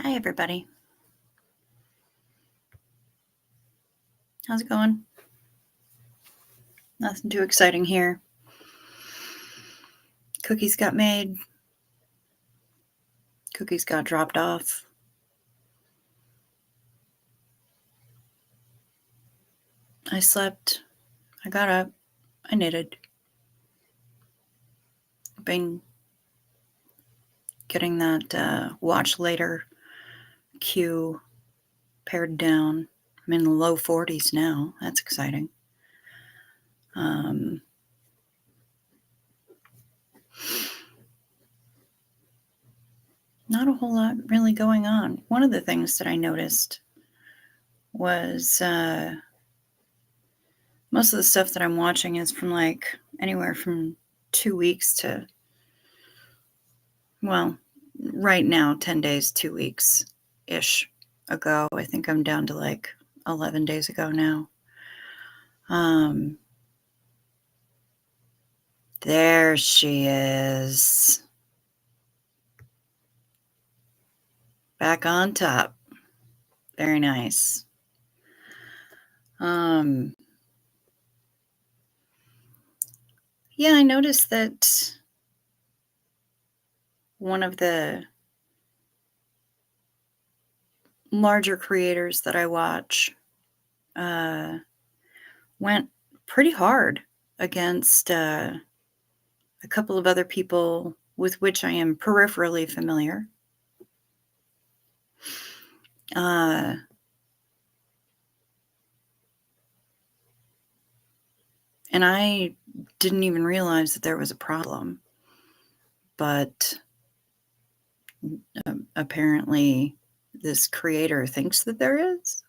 Hi, everybody. How's it going? Nothing too exciting here. Cookies got made, cookies got dropped off. I slept, I got up, I knitted. Been getting that watch later cue pared down. I'm in the low 40s now. That's exciting. Um, Not a whole lot really going on. One of the things that I noticed was most of the stuff that I'm watching is from like anywhere from 2 weeks to, well, right now, 10 days, 2 weeks ish ago. I think I'm down to like 11 days ago now. Um, there she is. Back on top. Very nice. Um, yeah, I noticed that one of the larger creators that I watch uh, went pretty hard against a couple of other people with which I am peripherally familiar. Uh, and I didn't even realize that there was a problem, but apparently this creator thinks that there is.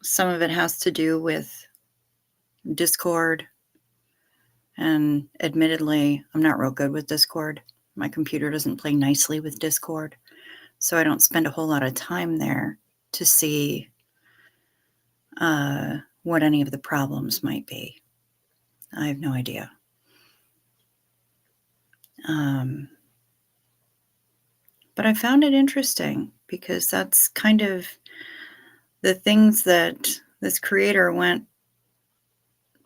Some of it has to do with Discord, and admittedly, I'm not real good with Discord. My computer doesn't play nicely with Discord, so I don't spend a whole lot of time there to see what any of the problems might be. I have no idea. But I found it interesting because that's kind of the things that this creator went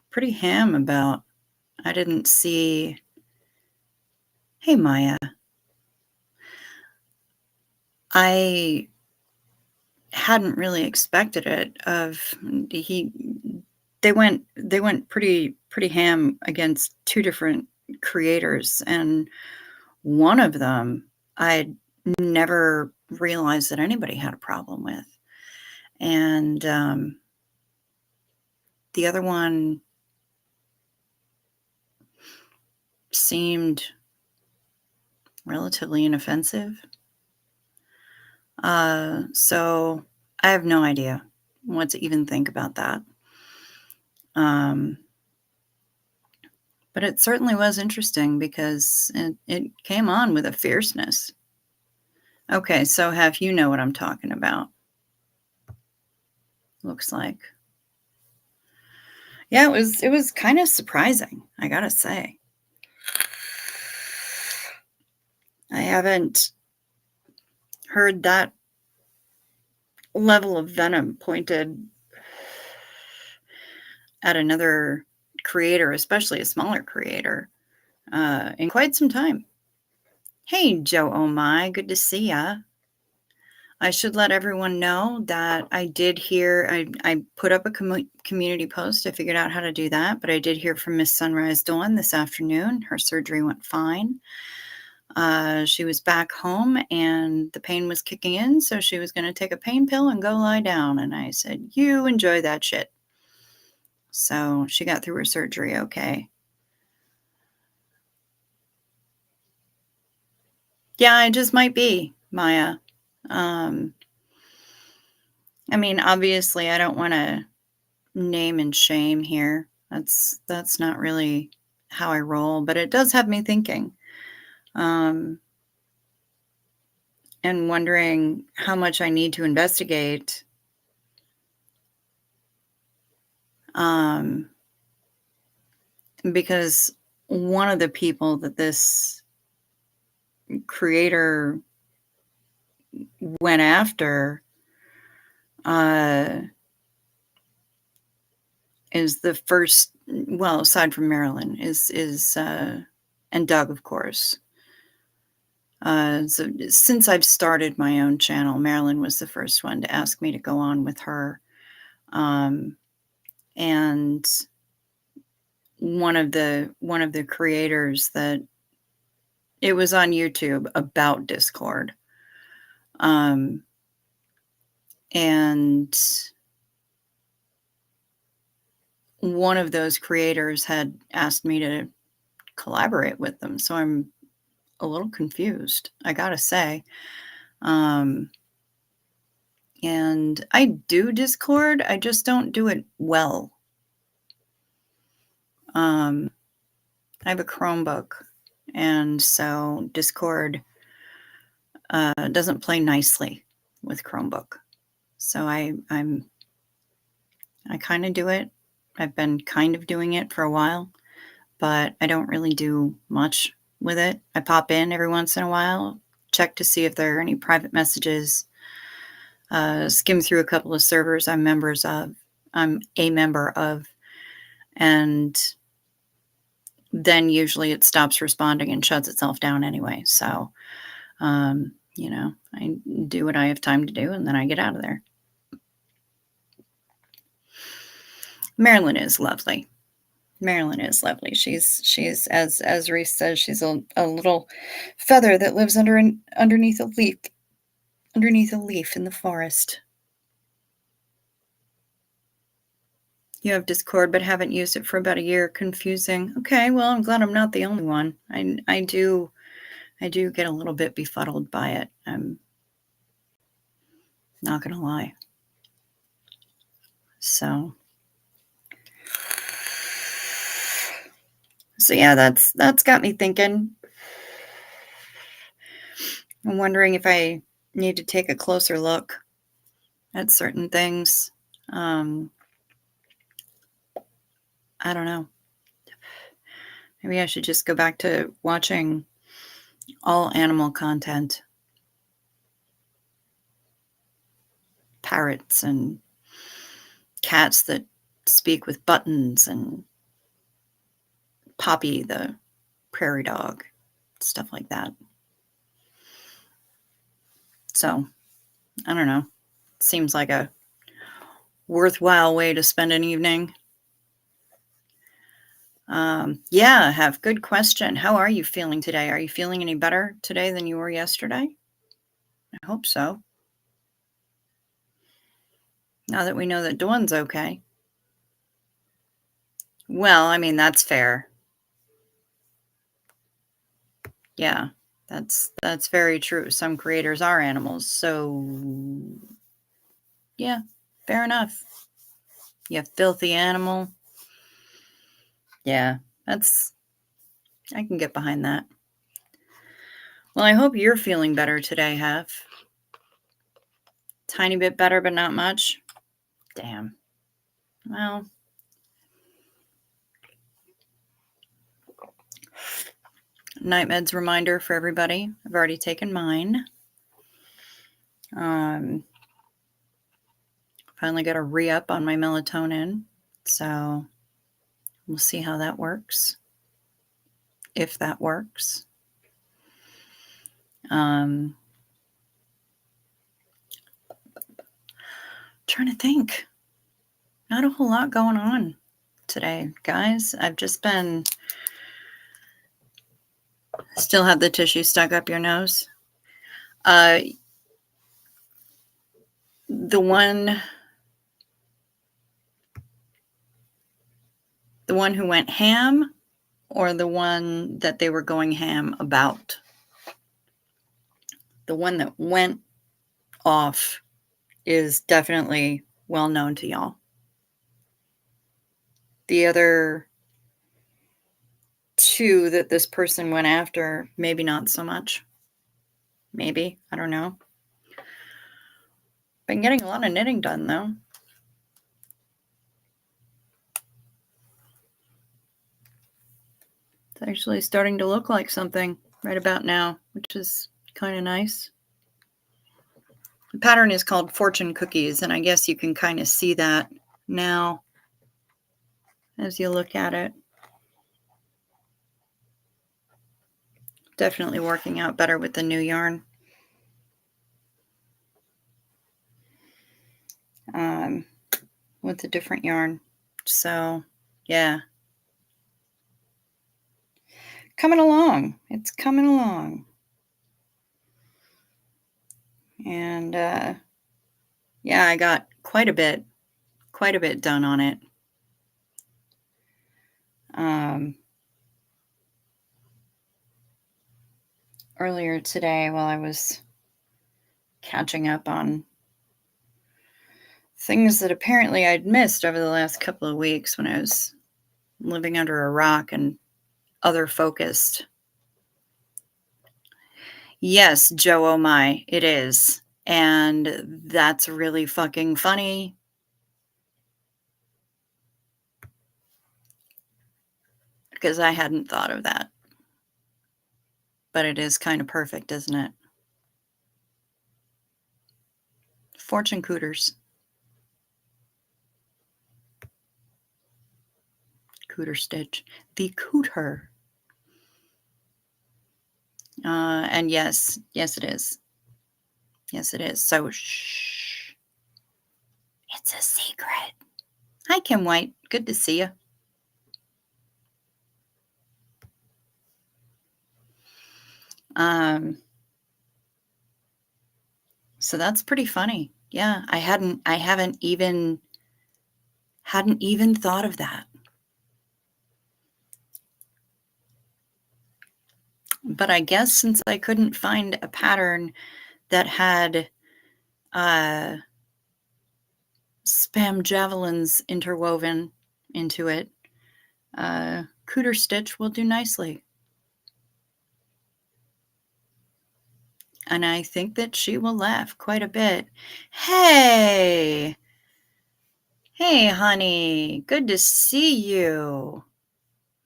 pretty ham about. I didn't see. Hey, Maya. I hadn't really expected it of he they went pretty ham against two different creators, and one of them I'd never realized that anybody had a problem with. And the other one seemed relatively inoffensive. So I have no idea what to even think about that. Um, but it certainly was interesting because it came on with a fierceness. Okay, so have you know what I'm talking about? Looks like. Yeah, it was kind of surprising, I gotta say. I haven't heard that level of venom pointed at another creator, especially a smaller creator, in quite some time. Hey, Joe Oh My, good to see ya. I should let everyone know that I did hear, I put up a community post. I figured out how to do that, but I did hear from Miss Sunrise Dawn this afternoon. Her surgery went fine. She was back home and the pain was kicking in, so she was going to take a pain pill and go lie down. And I said, "You enjoy that shit." So she got through her surgery okay. Yeah, it just might be, Maya. Um, I mean, obviously, I don't want to name and shame here. That's not really how I roll, but it does have me thinking, um, and wondering how much I need to investigate. Um, because one of the people that this creator went after is the first, well, aside from Marilyn, is and Doug, of course. So since I've started my own channel, Marilyn was the first one to ask me to go on with her. And one of the creators that it was on YouTube about Discord. And one of those creators had asked me to collaborate with them. So I'm a little confused, I gotta say. And I do Discord, I just don't do it well. I have a Chromebook, and so Discord doesn't play nicely with Chromebook. So I kind of do it. I've been kind of doing it for a while, but I don't really do much with it. I pop in every once in a while, check to see if there are any private messages, skim through a couple of servers I'm a member of, and then usually it stops responding and shuts itself down anyway. So, I do what I have time to do, and then I get out of there. Marilyn is lovely. Marilyn is lovely. She's as Reese says, she's a little feather that lives underneath a leaf in the forest. You have Discord but haven't used it for about a year. Confusing. Okay, well, I'm glad I'm not the only one. I do get a little bit befuddled by it. I'm not gonna lie. So yeah, that's got me thinking. I'm wondering if I need to take a closer look at certain things. I don't know. Maybe I should just go back to watching all animal content. Parrots and cats that speak with buttons, and Poppy the prairie dog, stuff like that. So, I don't know. Seems like a worthwhile way to spend an evening. Yeah, have good question. How are you feeling today? Are you feeling any better today than you were yesterday? I hope so. Now that we know that Dawn's okay. Well, I mean, that's fair. Yeah, that's very true. Some creators are animals, so yeah, fair enough. You filthy animal. Yeah, I can get behind that. Well, I hope you're feeling better today, Hef. Tiny bit better, but not much. Damn. Well, night meds reminder for everybody. I've already taken mine. Finally got a re-up on my melatonin, so we'll see how that works. If that works. Trying to think. Not a whole lot going on today, guys. I've just been still have the tissue stuck up your nose. The one who went ham, or the one that they were going ham about? The one that went off is definitely well known to y'all. The other two that this person went after, maybe not so much. Maybe, I don't know. Been getting a lot of knitting done, though. It's actually starting to look like something. right about now, which is kind of nice. The pattern is called Fortune Cookies, and I guess you can kind of see that now as you look at it. Definitely working out better with the new yarn. With the different yarn. So, yeah. Coming along. It's coming along. And yeah, I got quite a bit done on it. Earlier today while I was catching up on things that apparently I'd missed over the last couple of weeks when I was living under a rock and other focused. Yes, Joe, oh my, it is. And that's really fucking funny. Because I hadn't thought of that. But it is kind of perfect, isn't it? Fortune cooters. Cooter stitch. The cooter. And yes, it is. Yes, it is. So, shh. It's a secret. Hi, Kim White. Good to see you. So that's pretty funny. Yeah, I haven't even thought of that. But I guess since I couldn't find a pattern that had spam javelins interwoven into it, cooter stitch will do nicely. And I think that she will laugh quite a bit. Hey, honey, good to see you,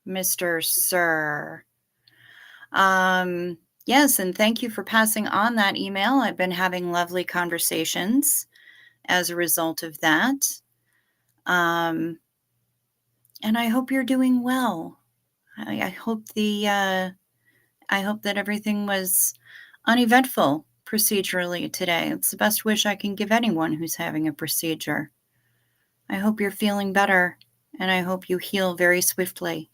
Mr. Sir. Yes, and thank you for passing on that email. I've been having lovely conversations as a result of that. And I hope you're doing well. I hope I hope that everything was uneventful procedurally today. It's the best wish I can give anyone who's having a procedure. I hope you're feeling better, and I hope you heal very swiftly.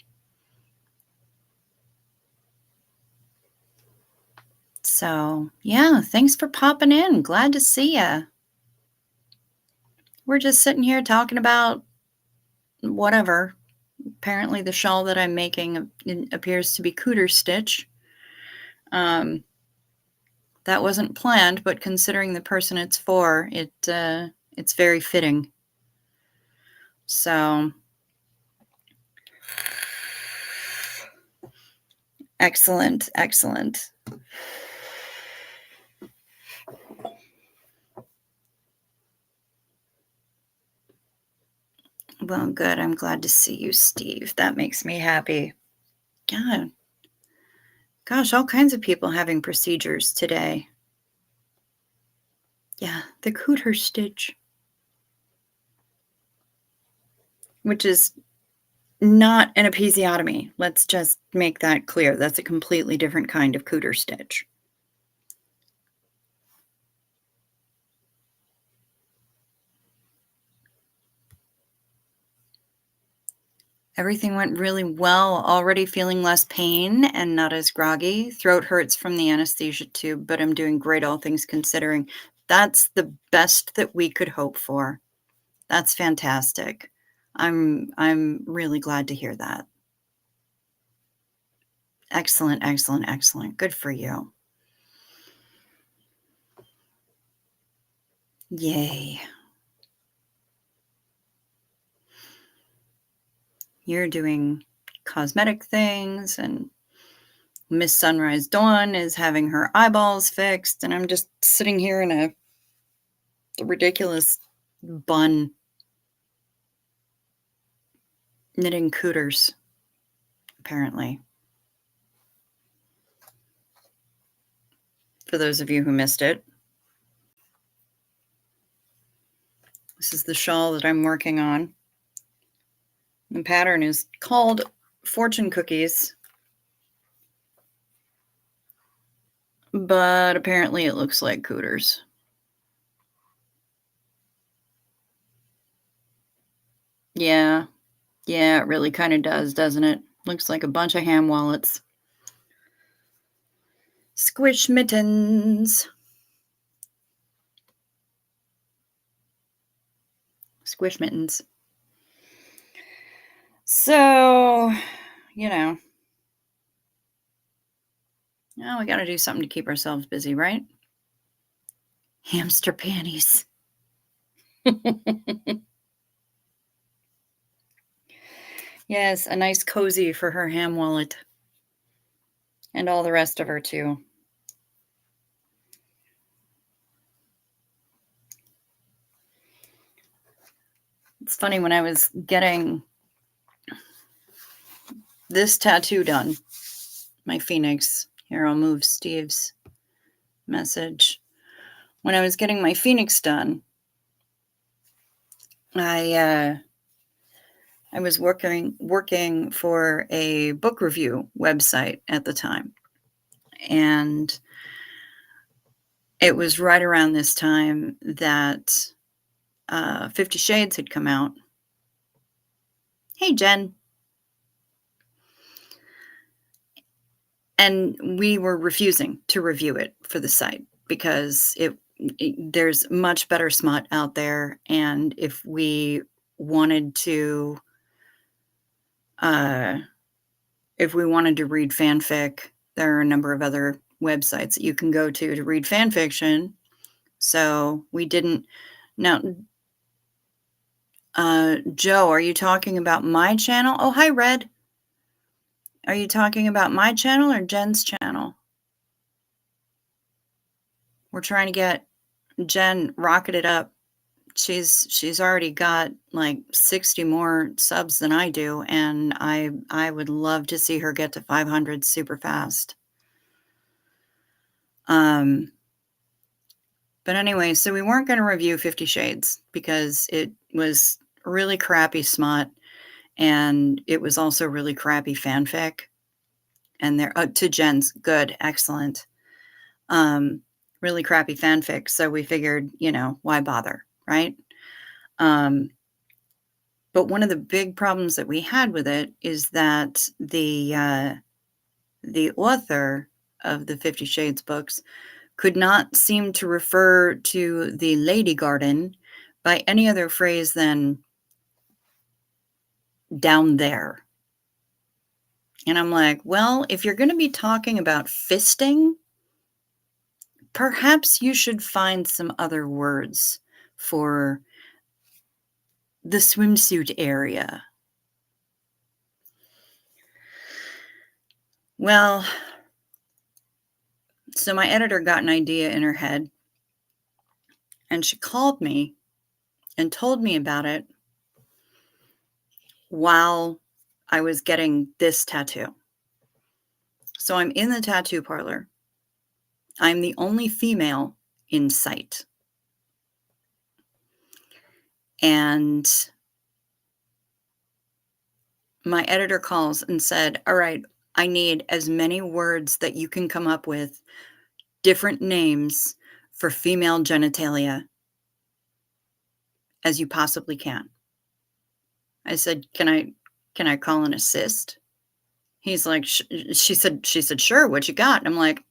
So, yeah, thanks for popping in. Glad to see ya. We're just sitting here talking about whatever. Apparently, the shawl that I'm making appears to be cooter stitch. That wasn't planned, but considering the person it's for, it's very fitting. So, excellent, excellent. Well, good. I'm glad to see you, Steve. That makes me happy. Yeah. Gosh, all kinds of people having procedures today. Yeah, the cooter stitch. Which is not an episiotomy. Let's just make that clear. That's a completely different kind of cooter stitch. Everything went really well. Already feeling less pain and not as groggy. Throat hurts from the anesthesia tube, but I'm doing great, all things considering. That's the best that we could hope for. That's fantastic. I'm really glad to hear that. Excellent, excellent, excellent. Good for you. Yay. You're doing cosmetic things, and Miss Sunrise Dawn is having her eyeballs fixed, and I'm just sitting here in a ridiculous bun knitting cooters, apparently. for those of you who missed it. This is the shawl that I'm working on. The pattern is called Fortune Cookies, but apparently it looks like Cooters. Yeah, yeah, it really kind of does, doesn't it? Looks like a bunch of ham wallets. Squish mittens. Squish mittens. So, you know, well, we got to do something to keep ourselves busy, right? Hamster panties. Yes, a nice cozy for her ham wallet. And all the rest of her, too. It's funny, when I was getting this tattoo done, my phoenix, here I'll move Steve's message. When I was getting my phoenix done, I was working for a book review website at the time. And it was right around this time that 50 Shades had come out. Hey, Jen. And we were refusing to review it for the site because there's much better smut out there. And if we wanted to read fanfic, there are a number of other websites that you can go to read fan fiction. So we didn't. Now, Joe, are you talking about my channel? Oh, hi, Red. Are you talking about my channel or Jen's channel? We're trying to get Jen rocketed up. She's already got like 60 more subs than I do, and I would love to see her get to 500 super fast. But anyway, so we weren't going to review 50 Shades because it was really crappy smut, and it was also really crappy fanfic. And they're to Jen's good, excellent. Really crappy fanfic. So we figured, why bother, right? But one of the big problems that we had with it is that the author of the 50 Shades books could not seem to refer to the Lady Garden by any other phrase than down there. And I'm like, well, if you're going to be talking about fisting, perhaps you should find some other words for the swimsuit area. Well, so my editor got an idea in her head, and she called me and told me about it while I was getting this tattoo. So I'm in the tattoo parlor. I'm the only female in sight. And my editor calls and said, all right, I need as many words that you can come up with, different names for female genitalia, as you possibly can. I said, can I call an assist? He's like, she said, sure, what you got? And I'm like,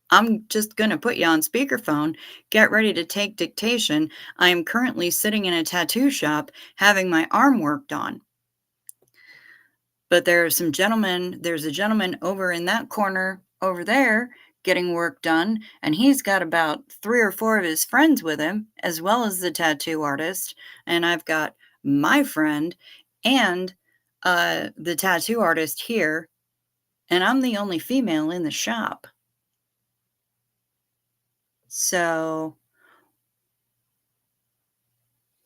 I'm just going to put you on speakerphone. Get ready to take dictation. I am currently sitting in a tattoo shop having my arm worked on. But there's a gentleman over in that corner over there getting work done, and he's got about 3 or 4 of his friends with him, as well as the tattoo artist. And I've got my friend and the tattoo artist here, and I'm the only female in the shop. So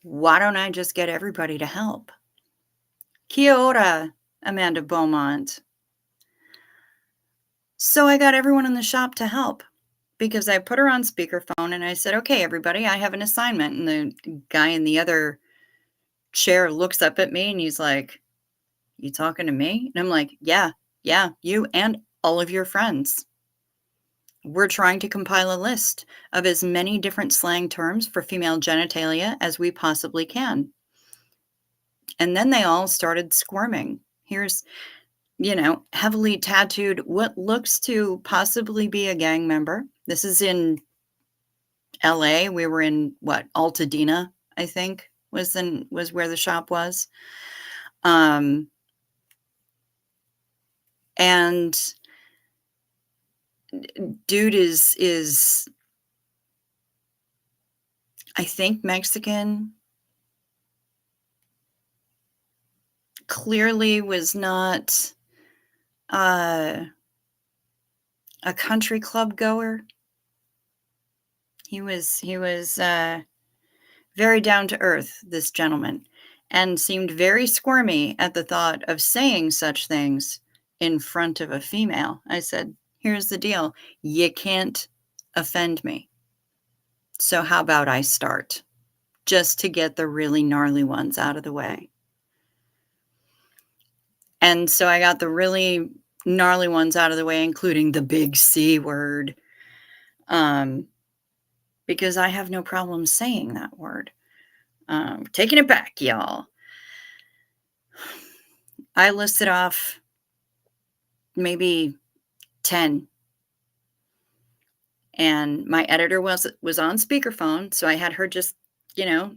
why don't I just get everybody to help? Kia ora, Amanda Beaumont. So I got everyone in the shop to help. because I put her on speakerphone and I said, "Okay, everybody, I have an assignment." And the guy in the other chair looks up at me and he's like, "You talking to me?" And I'm like, "Yeah, yeah, you and all of your friends. We're trying to compile a list of as many different slang terms for female genitalia as we possibly can." And then they all started squirming. Here's, heavily tattooed, what looks to possibly be a gang member. This is in LA. We were in what, Altadena, I think was where the shop was. Um, and dude is I think Mexican. Clearly was not uh, a country club goer. He was very down to earth, this gentleman, and seemed very squirmy at the thought of saying such things in front of a female. I said, "Here's the deal. You can't offend me. So how about I start, just to get the really gnarly ones out of the way?" And so I got the really gnarly ones out of the way, including the big C word, um, because I have no problem saying that word. Taking it back, y'all. I listed off maybe 10, and my editor was on speakerphone, so I had her just, you know,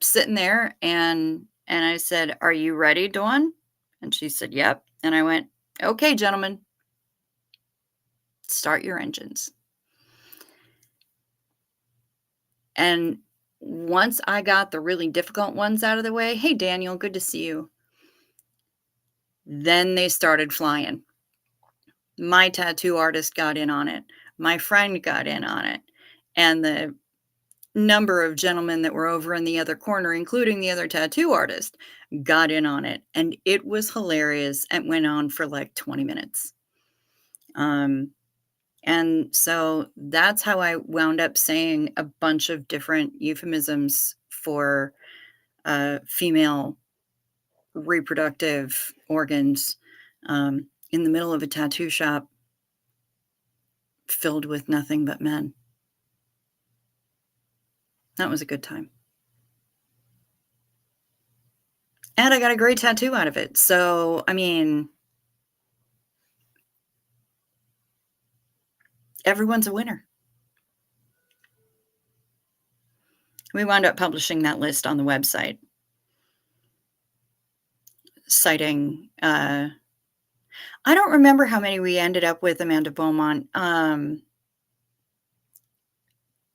sitting there, and I said, "Are you ready, Dawn?" And she said, "Yep." And I went, "Okay, gentlemen, start your engines." And once I got the really difficult ones out of the way, "Hey, Daniel, good to see you." Then they started flying. My tattoo artist got in on it. My friend got in on it. And the number of gentlemen that were over in the other corner, including the other tattoo artist, got in on it. And it was hilarious and went on for like 20 minutes. And so that's how I wound up saying a bunch of different euphemisms for female reproductive organs in the middle of a tattoo shop filled with nothing but men. That was a good time. And I got a great tattoo out of it. So, I mean, everyone's a winner. We wound up publishing that list on the website, citing, I don't remember how many we ended up with, Amanda Beaumont.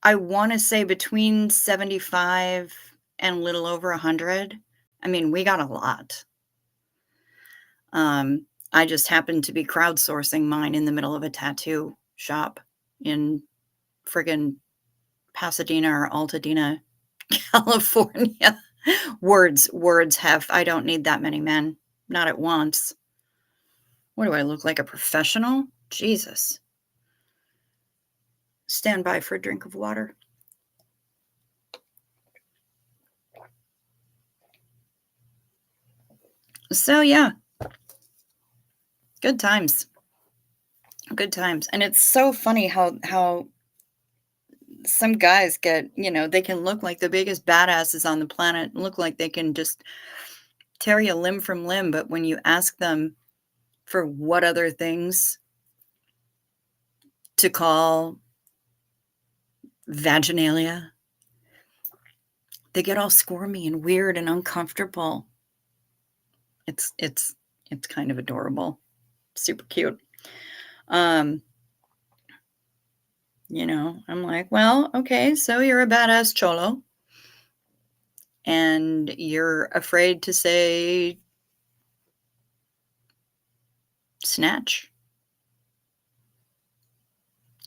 I want to say between 75 and a little over 100. I mean, we got a lot. I just happened to be crowdsourcing mine in the middle of a tattoo shop in friggin' Pasadena or Altadena, California. Words have, I don't need that many men, not at once. What do I look like, a professional? Jesus. Stand by for a drink of water. So yeah, good times. Good times. And it's so funny how some guys get, they can look like the biggest badasses on the planet and look like they can just tear you limb from limb, but when you ask them for what other things to call vaginalia, they get all squirmy and weird and uncomfortable. It's kind of adorable. Super cute. I'm like, well, okay, so you're a badass cholo and you're afraid to say snatch.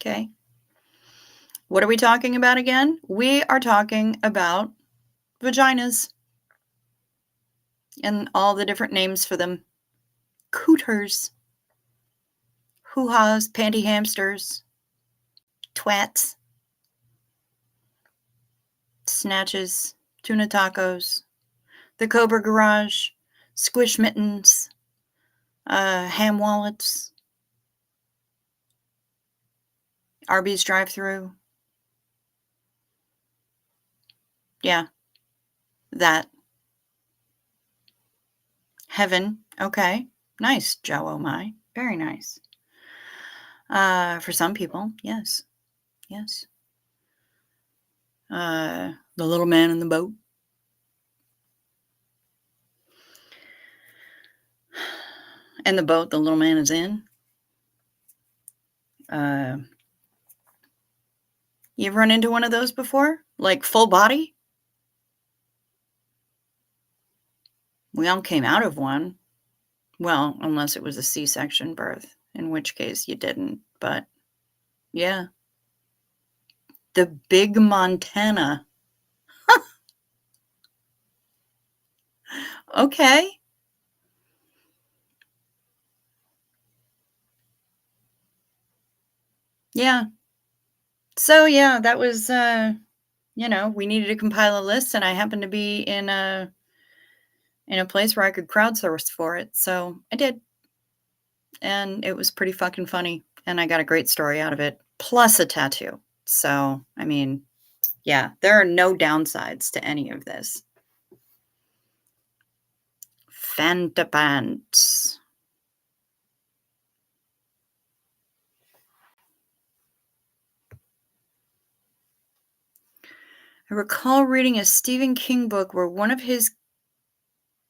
Okay. What are we talking about again? We are talking about vaginas and all the different names for them. Cooters, hoo-has, panty hamsters, twats, snatches, tuna tacos, the Cobra Garage, squish mittens, ham wallets, Arby's drive-through. Yeah, that. Heaven. Okay. Nice, Joe. Oh my. Very nice. For some people, yes. Yes. The little man in the boat. And the boat the little man is in. You ever run into one of those before? Like full body? We all came out of one. Well, unless it was a C-section birth, in which case you didn't. But yeah. The big Montana. Okay. Yeah. So yeah, that was we needed to compile a list and I happened to be in a place where I could crowdsource for it. So I did. And it was pretty fucking funny. And I got a great story out of it, plus a tattoo. So, I mean, yeah, there are no downsides to any of this. Fanta pants. I recall reading a Stephen King book where one of his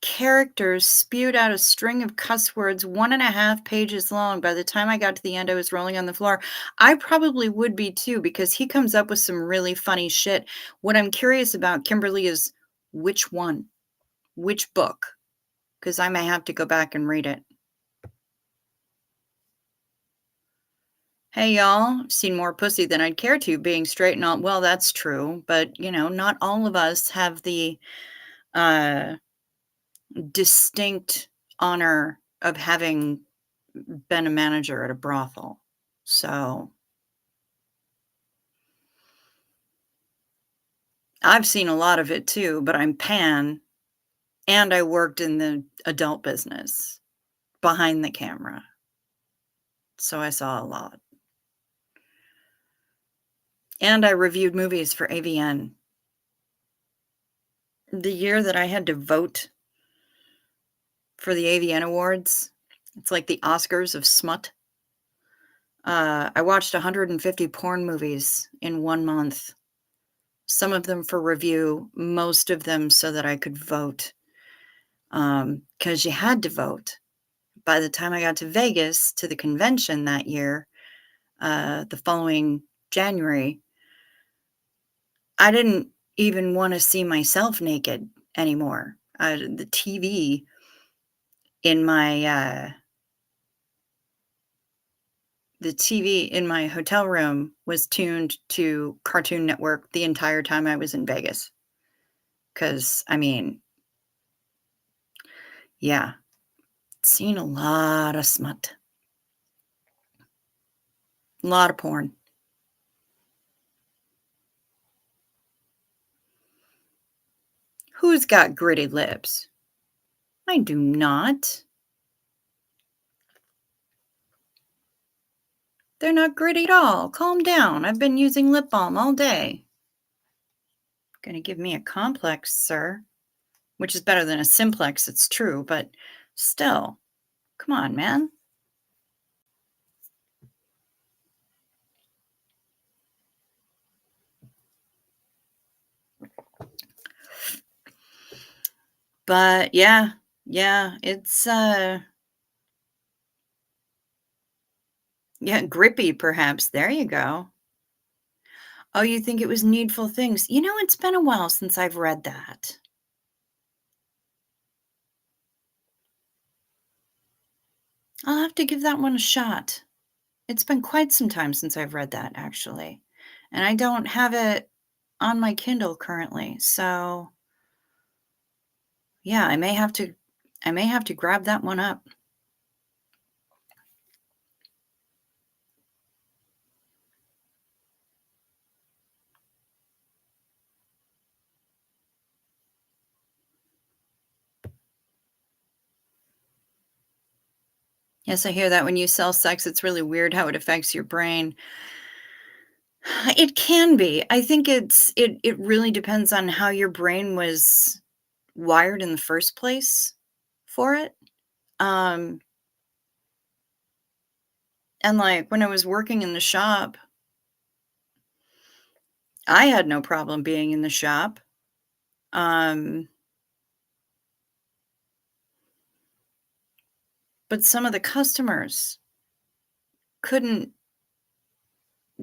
characters spewed out a string of cuss words 1.5 pages long. By the time I got to the end, I was rolling on the floor. I probably would be too, because he comes up with some really funny shit. What I'm curious about, Kimberly, is which one? Which book? Because I may have to go back and read it. Hey, y'all, I've seen more pussy than I'd care to, being straight and all. Well, that's true, but, not all of us have the distinct honor of having been a manager at a brothel. So I've seen a lot of it too, but I'm pan, and I worked in the adult business behind the camera. So I saw a lot. And I reviewed movies for AVN. The year that I had to vote for the AVN Awards, it's like the Oscars of smut. I watched 150 porn movies in 1 month. Some of them for review, most of them so that I could vote. Because you had to vote. By the time I got to Vegas to the convention that year, the following January, I didn't even want to see myself naked anymore. The TV in my hotel room was tuned to Cartoon Network the entire time I was in Vegas. Because, I mean, yeah, seen a lot of smut. A lot of porn. Who's got gritty lips? I do not. They're not gritty at all. Calm down. I've been using lip balm all day. Gonna give me a complex, sir. Which is better than a simplex, it's true, but still. Come on, man. But yeah, it's grippy perhaps. There you go. Oh, you think it was Needful Things? It's been a while since I've read that. I'll have to give that one a shot. It's been quite some time since I've read that, actually. And I don't have it on my Kindle currently. So, yeah, I may have to grab that one up. Yes, I hear that when you sell sex, it's really weird how it affects your brain. It can be. I think it really depends on how your brain was wired in the first place for it. Um, and, like, when I was working in the shop, I had no problem being in the shop. Um, but some of the customers couldn't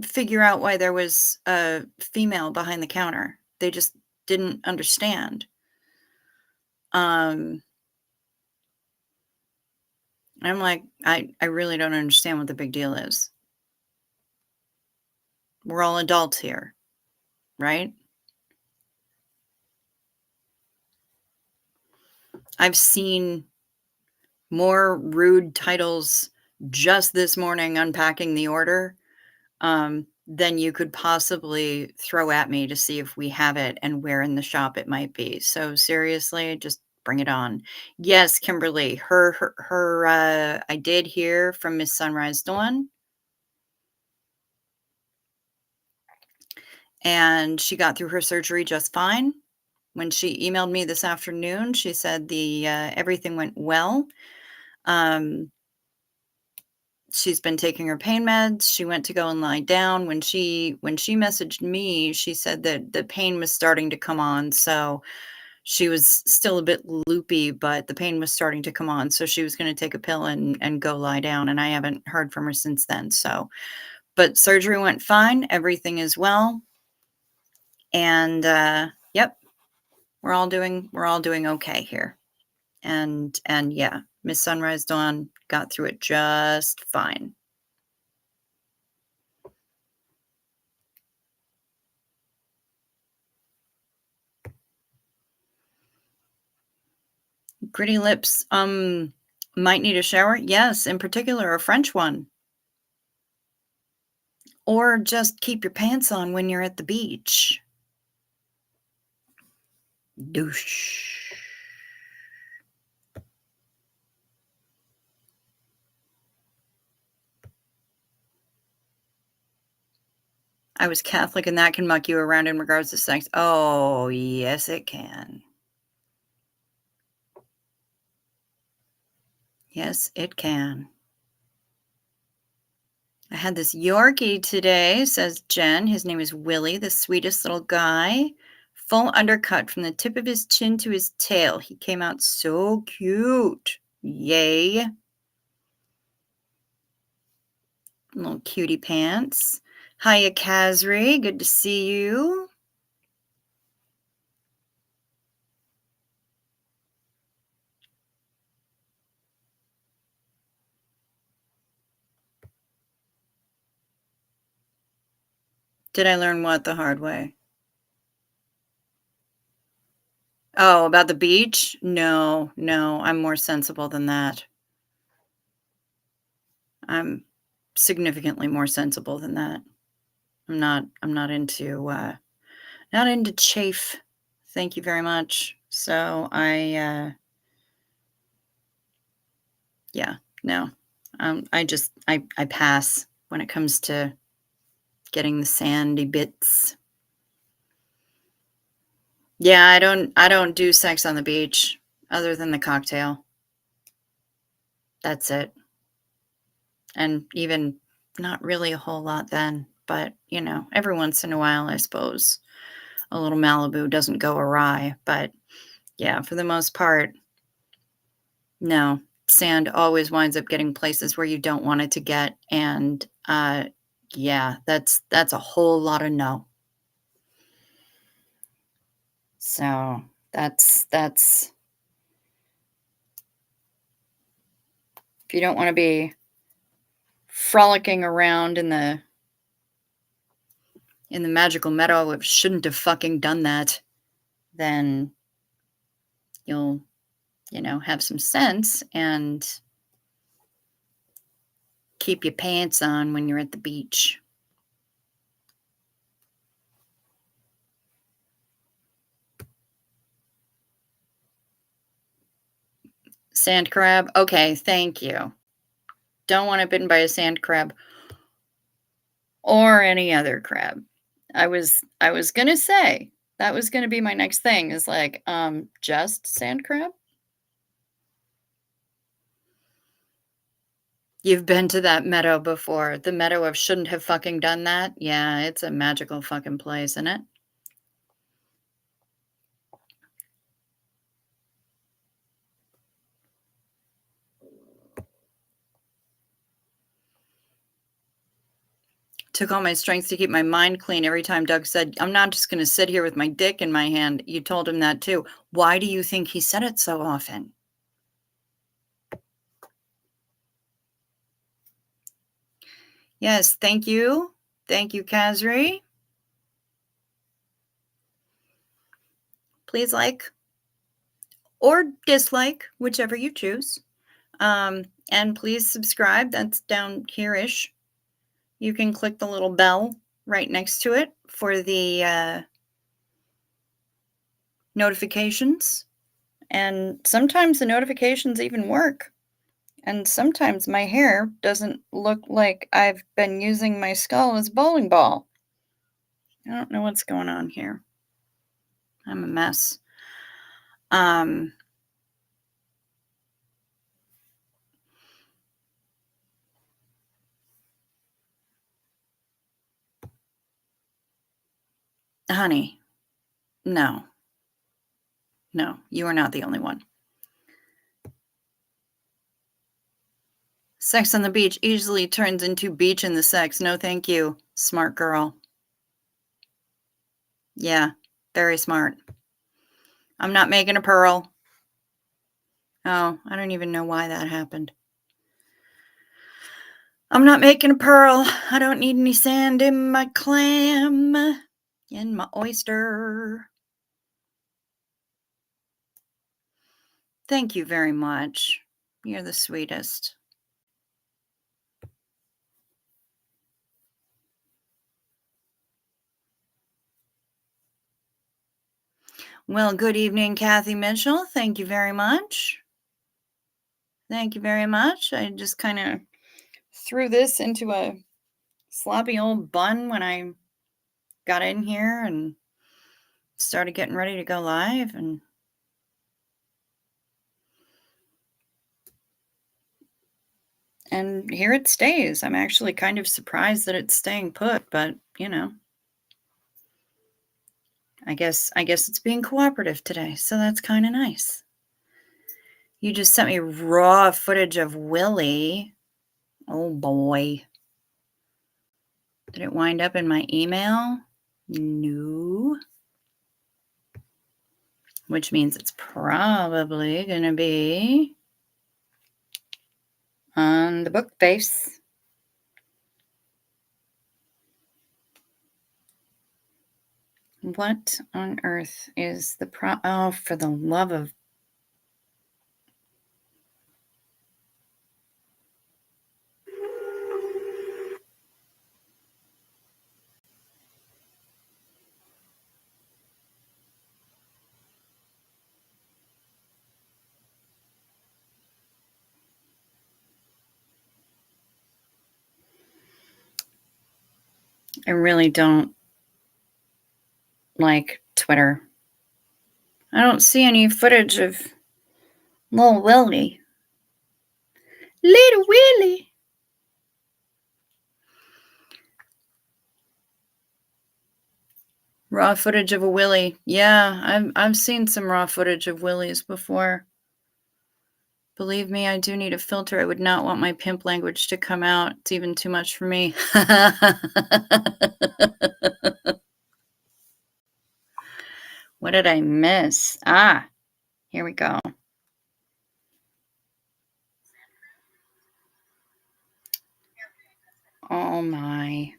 figure out why there was a female behind the counter. They just didn't understand. Um, I'm like, I really don't understand what the big deal is. We're all adults here, right? I've seen more rude titles just this morning unpacking the order, than you could possibly throw at me to see if we have it and where in the shop it might be. So seriously, just bring it on. Yes, Kimberly, I did hear from Miss Sunrise Dawn, and she got through her surgery just fine. When she emailed me this afternoon, she said everything went well. Um, she's been taking her pain meds. She went to go and lie down. When she messaged me, she said that the pain was starting to come on. So she was still a bit loopy, but the pain was starting to come on. So she was going to take a pill and go lie down. And I haven't heard from her since then. So, but surgery went fine. Everything is well. And yep, we're all doing okay here. And yeah, Miss Sunrise Dawn got through it just fine. Gritty lips, might need a shower. Yes, in particular, a French one. Or just keep your pants on when you're at the beach. Douche. I was Catholic and that can muck you around in regards to sex. Oh, yes, it can. Yes, it can. I had this Yorkie today, says Jen. His name is Willie, the sweetest little guy. Full undercut from the tip of his chin to his tail. He came out so cute. Yay. Little cutie pants. Hiya, Kazri. Good to see you. Did I learn what the hard way? Oh, about the beach? No, no, I'm more sensible than that. I'm significantly more sensible than that. I'm not into chafe. Thank you very much. So yeah, no. I pass when it comes to getting the sandy bits. Yeah, I don't do sex on the beach other than the cocktail. That's it. And even not really a whole lot then, but every once in a while, I suppose a little Malibu doesn't go awry, but yeah, for the most part, no. Sand always winds up getting places where you don't want it to get, and yeah, that's a whole lot of no. So that's if you don't want to be frolicking around in the magical meadow of shouldn't have fucking done that, then you'll have some sense and keep your pants on when you're at the beach. Sand crab. Okay, thank you. don't want it bitten by a sand crab or any other crab. I was gonna say that was gonna be my next thing is like, just sand crab? You've been to that meadow before. The meadow of shouldn't have fucking done that? Yeah, it's a magical fucking place, isn't it? Took all my strength to keep my mind clean every time Doug said, "I'm not just gonna sit here with my dick in my hand." You told him that too. Why do you think he said it so often? Yes, thank you. Thank you, Kazri. Please like or dislike, whichever you choose. And please subscribe. That's down here-ish. You can click the little bell right next to it for the notifications. And sometimes the notifications even work. And sometimes my hair doesn't look like I've been using my skull as a bowling ball. I don't know what's going on here. I'm a mess. Honey, no. No, you are not the only one. Sex on the beach easily turns into beach in the sex. No, thank you. Smart girl. Yeah, very smart. I'm not making a pearl. Oh, I don't even know why that happened. I'm not making a pearl. I don't need any sand in my clam, in my oyster. Thank you very much. You're the sweetest. Well, good evening, Kathy Mitchell. Thank you very much. Thank you very much. I just kind of threw this into a sloppy old bun when I got in here and started getting ready to go live, and here it stays. I'm actually kind of surprised that it's staying put, but you know, I guess it's being cooperative today, so that's kind of nice. You just sent me raw footage of Willie. Oh boy. Did it wind up in my email? No. Which means it's probably going to be on the book face. What on earth is the oh, for the love of... I really don't like Twitter. I don't see any footage of little Willie. Little Willie. Raw footage of a Willie. Yeah, I've seen some raw footage of Willies before. Believe me, I do need a filter. I would not want my pimp language to come out. It's even too much for me. What did I miss? Ah, here we go. Oh my.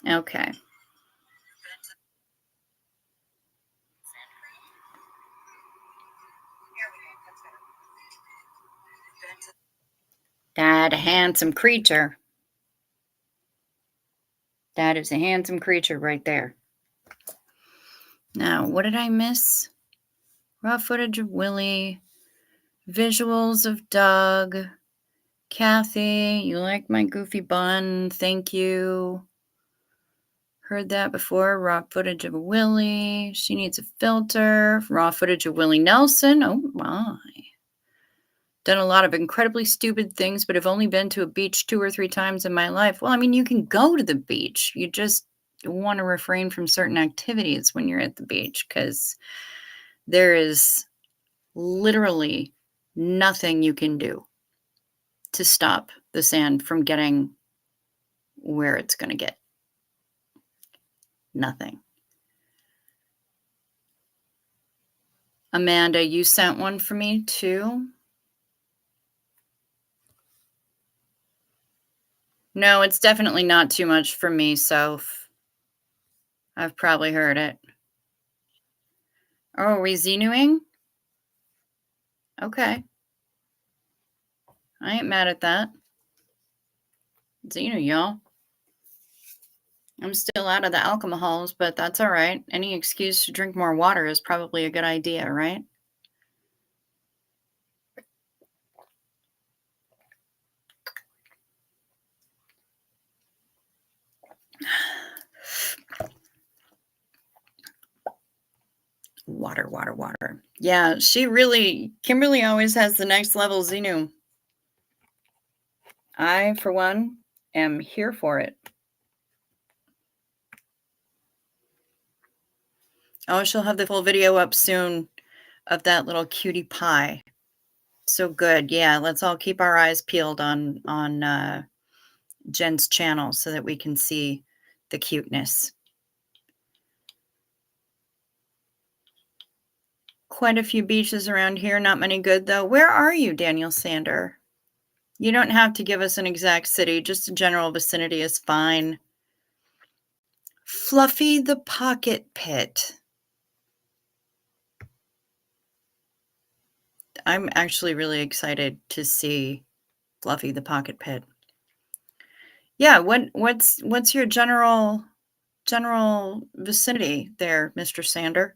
Okay. That handsome creature. That is a handsome creature right there. Now, what did I miss? Raw footage of Willie, visuals of Doug, Kathy, you like my goofy bun, thank you. Heard that before. Raw footage of Willie, she needs a filter. Raw footage of Willie Nelson, oh my. Done a lot of incredibly stupid things, but have only been to a beach 2 or 3 times in my life. Well, I mean, you can go to the beach. You just want to refrain from certain activities when you're at the beach because there is literally nothing you can do to stop the sand from getting where it's going to get. Nothing. Amanda, you sent one for me too? No, it's definitely not too much for me, Soph. I've probably heard it. Oh, are we Xenuing? Okay. I ain't mad at that. Xenu, y'all. I'm still out of the alcohols, but that's all right. Any excuse to drink more water is probably a good idea, right? Water, water, water. Yeah, Kimberly always has the next level Xenu. I, for one, am here for it. Oh, she'll have the full video up soon of that little cutie pie. So good. Yeah, let's all keep our eyes peeled on Jen's channel so that we can see the cuteness. Quite a few beaches around here, not many good though. Where are you, Daniel Sander? You don't have to give us an exact city, just a general vicinity is fine. Fluffy the Pocket Pit. I'm actually really excited to see Fluffy the Pocket Pit. Yeah, what's your general vicinity there, Mr. Sander?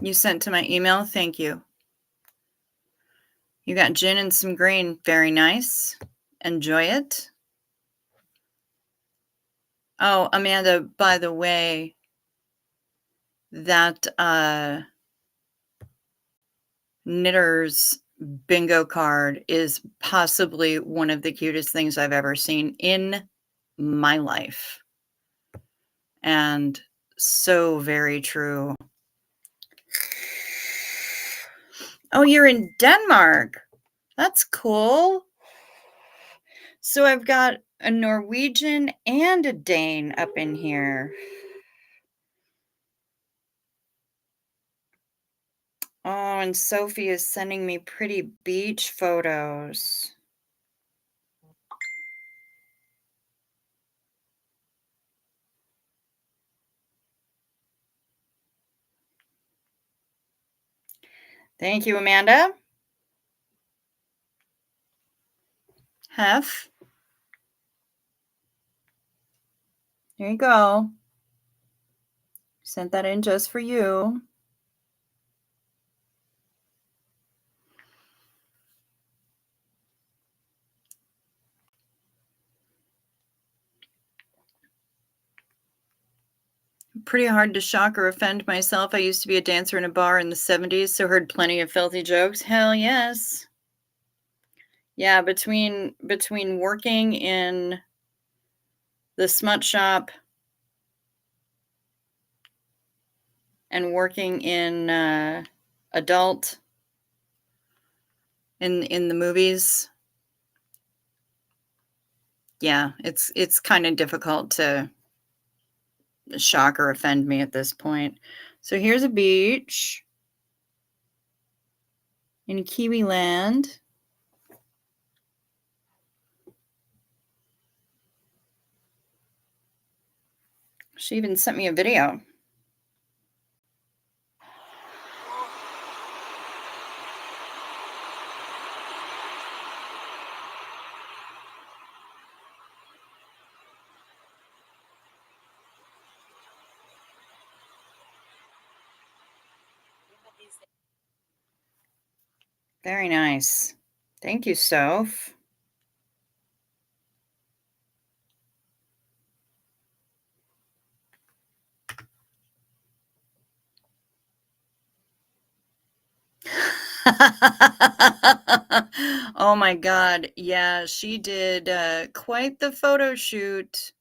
You sent to my email? Thank you. You got gin and some green. Very nice. Enjoy it. Oh, Amanda, by the way, that Knitter's bingo card is possibly one of the cutest things I've ever seen in my life. And so very true. Oh, you're in Denmark. That's cool. So I've got a Norwegian and a Dane up in here. Oh, and Sophie is sending me pretty beach photos. Thank you, Amanda. Hef. Here you go. Sent that in just for you. Pretty hard to shock or offend myself. I used to be a dancer in a bar in the 70s, so heard plenty of filthy jokes. Hell yes. Yeah, between working in the smut shop and working in adult in the movies, yeah, it's kind of difficult to shock or offend me at this point. So here's a beach in Kiwi Land. She even sent me a video. Very nice. Thank you, Soph. Oh my God. Yeah, she did quite the photo shoot.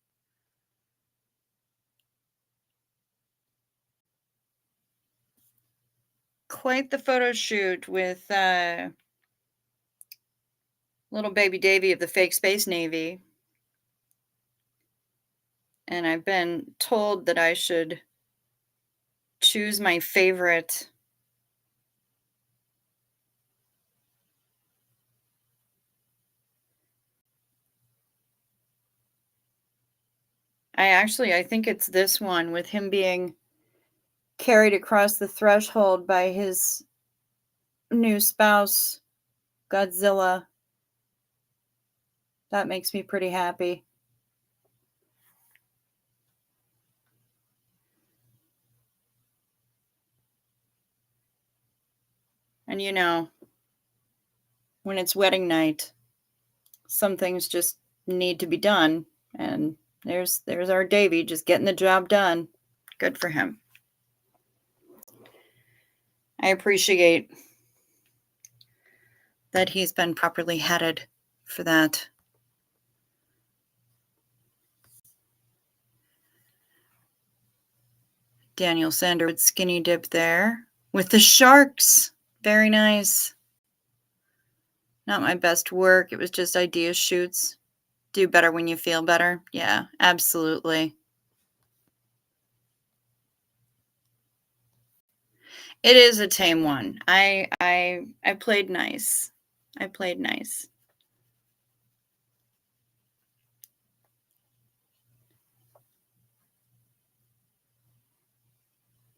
Quite the photo shoot with little baby Davy of the fake Space Navy. And I've been told that I should choose my favorite. I think it's this one with him being carried across the threshold by his new spouse, Godzilla. That makes me pretty happy. And you know, when it's wedding night, some things just need to be done. And there's our Davy just getting the job done. Good for him. I appreciate that he's been properly headed for that. Daniel Sanderwood skinny dip there with the sharks. Very nice. Not my best work. It was just idea shoots. Do better when you feel better. Yeah, absolutely. It is a tame one. I played nice. I played nice.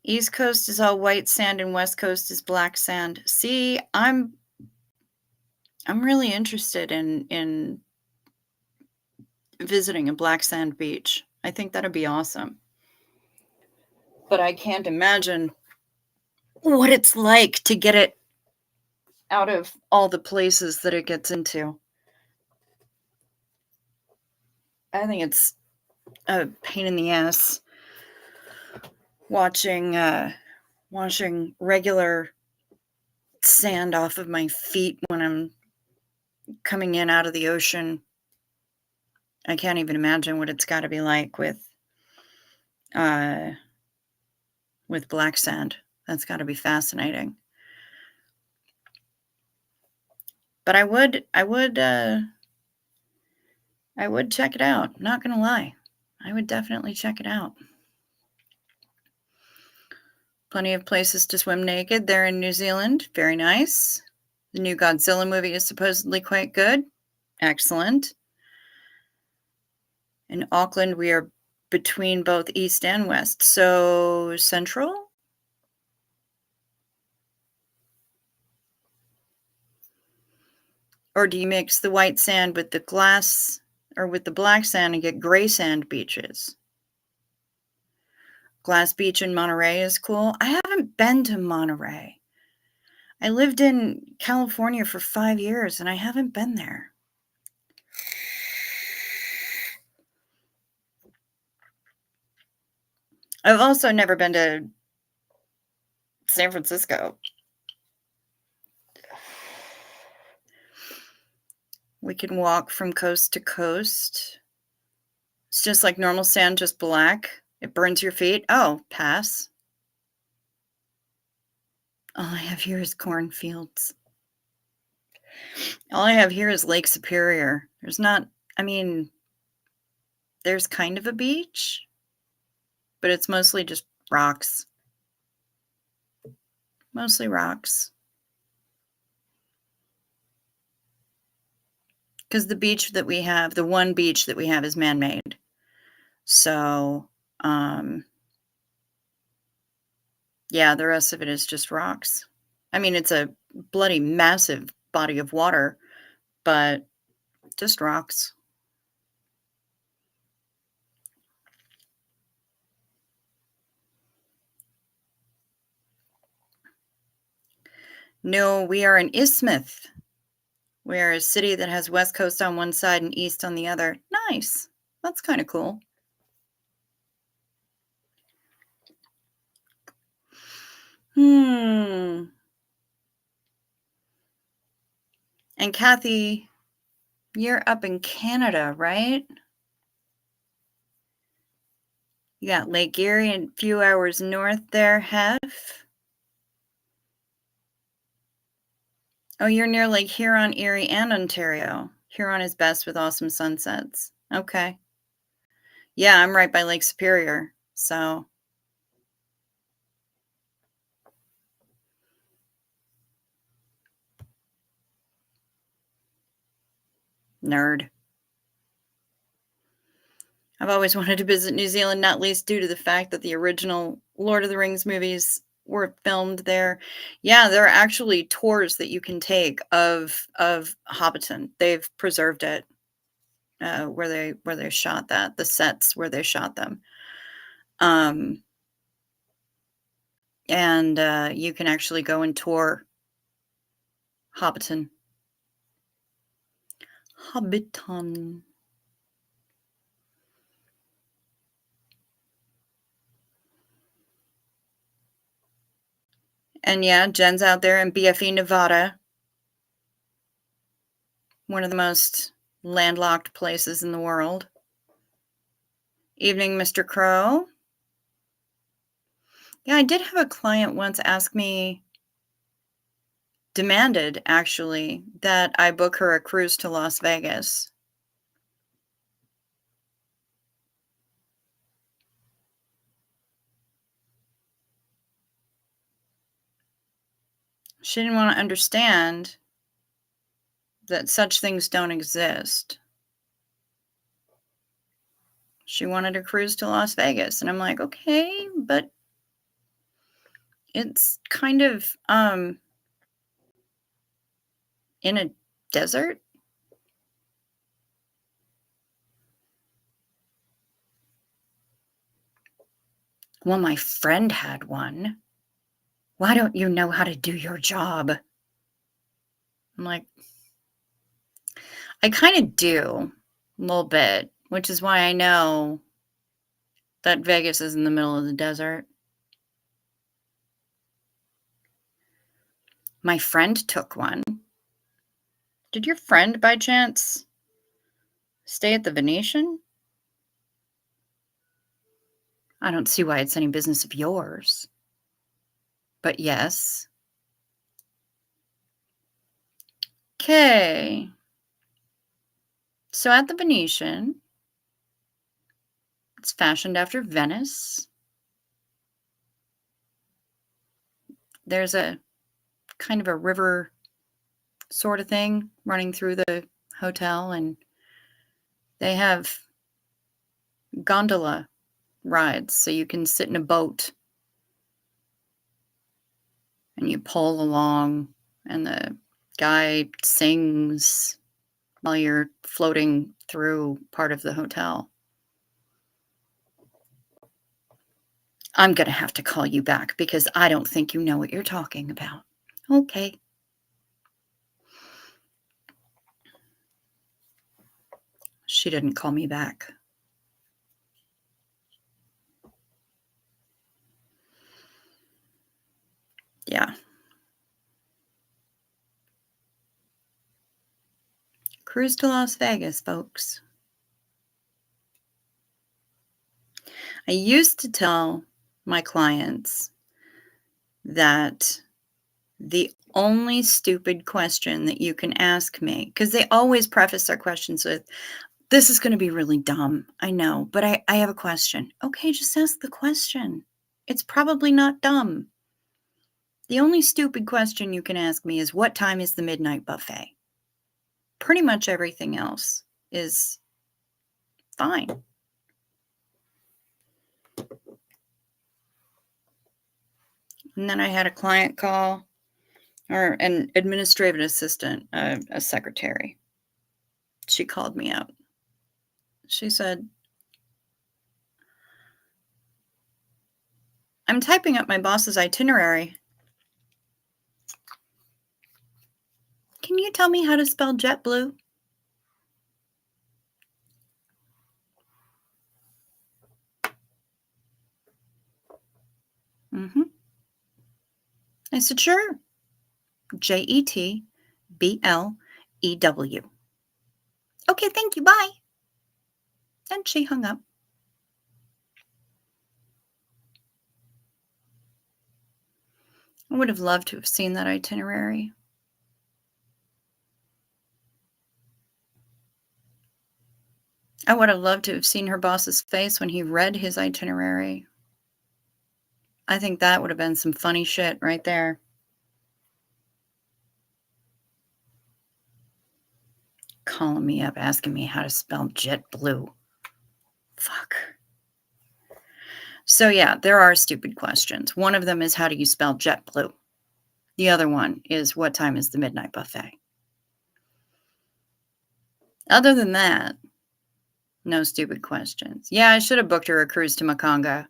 East Coast is all white sand and West Coast is black sand. See, I'm really interested in visiting a black sand beach. I think that'd be awesome. But I can't imagine what it's like to get it out of all the places that it gets into. I think it's a pain in the ass washing regular sand off of my feet when I'm coming in out of the ocean. I can't even imagine what it's got to be like uh, with black sand. That's got to be fascinating. But I would check it out. Not gonna lie, I would definitely check it out. Plenty of places to swim naked there in New Zealand. Very nice. The new Godzilla movie is supposedly quite good. Excellent. In Auckland, we are between both east and west. So central? Or do you mix the white sand with the glass or with the black sand and get gray sand beaches? Glass Beach in Monterey is cool. I haven't been to Monterey. I lived in California for 5 years and I haven't been there. I've also never been to San Francisco. We can walk from coast to coast. It's just like normal sand, just black. It burns your feet. Oh, pass. All I have here is cornfields. All I have here is Lake Superior. There's not, I mean, there's kind of a beach, but it's mostly just rocks. Mostly rocks. Because the beach that we have, the one beach that we have is man-made. So, yeah, the rest of it is just rocks. I mean, it's a bloody massive body of water, but just rocks. No, we are in Isthmus. We are a city that has West Coast on one side and East on the other. Nice. That's kind of cool. And Kathy, you're up in Canada, right? You got Lake Erie and a few hours north there, Hef. Oh, you're near Lake Huron, Erie, and Ontario. Huron is best with awesome sunsets. Okay. Yeah, I'm right by Lake Superior, so. Nerd. I've always wanted to visit New Zealand, not least due to the fact that the original Lord of the Rings movies were filmed there. Yeah, there are actually tours that you can take of Hobbiton. They've preserved it, where they shot that, the sets where they shot them. And you can actually go and tour Hobbiton. Hobbiton. And yeah, Jen's out there in BFE, Nevada. One of the most landlocked places in the world. Evening, Mr. Crow. Yeah, I did have a client once ask me, demanded actually, that I book her a cruise to Las Vegas. She didn't want to understand that such things don't exist. She wanted a cruise to Las Vegas. And I'm like, okay, but it's kind of in a desert. Well, my friend had one. Why don't you know how to do your job? I'm like, I kind of do a little bit, which is why I know that Vegas is in the middle of the desert. My friend took one. Did your friend, by chance, stay at the Venetian? I don't see why it's any business of yours. But yes. Okay. So at the Venetian, it's fashioned after Venice. There's a kind of a river sort of thing running through the hotel, and they have gondola rides, so you can sit in a boat and you pull along, and the guy sings while you're floating through part of the hotel. I'm going to have to call you back because I don't think you know what you're talking about. Okay. She didn't call me back. Yeah. Cruise to Las Vegas, folks. I used to tell my clients that the only stupid question that you can ask me, because they always preface their questions with, this is going to be really dumb. I know, but I have a question. Okay, just ask the question. It's probably not dumb. The only stupid question you can ask me is, what time is the midnight buffet? Pretty much everything else is fine. And then I had a client call, or an administrative assistant, a secretary. She called me out. She said, I'm typing up my boss's itinerary. Can you tell me how to spell JetBlue? Mhm. I said, "Sure." JETBLEW. Okay, thank you. Bye. And she hung up. I would have loved to have seen that itinerary. I would have loved to have seen her boss's face when he read his itinerary. I think that would have been some funny shit right there. Calling me up, asking me how to spell JetBlue. Fuck. So, yeah, there are stupid questions. One of them is, how do you spell JetBlue? The other one is, what time is the midnight buffet? Other than that, no stupid questions. Yeah, I should have booked her a cruise to Makanga.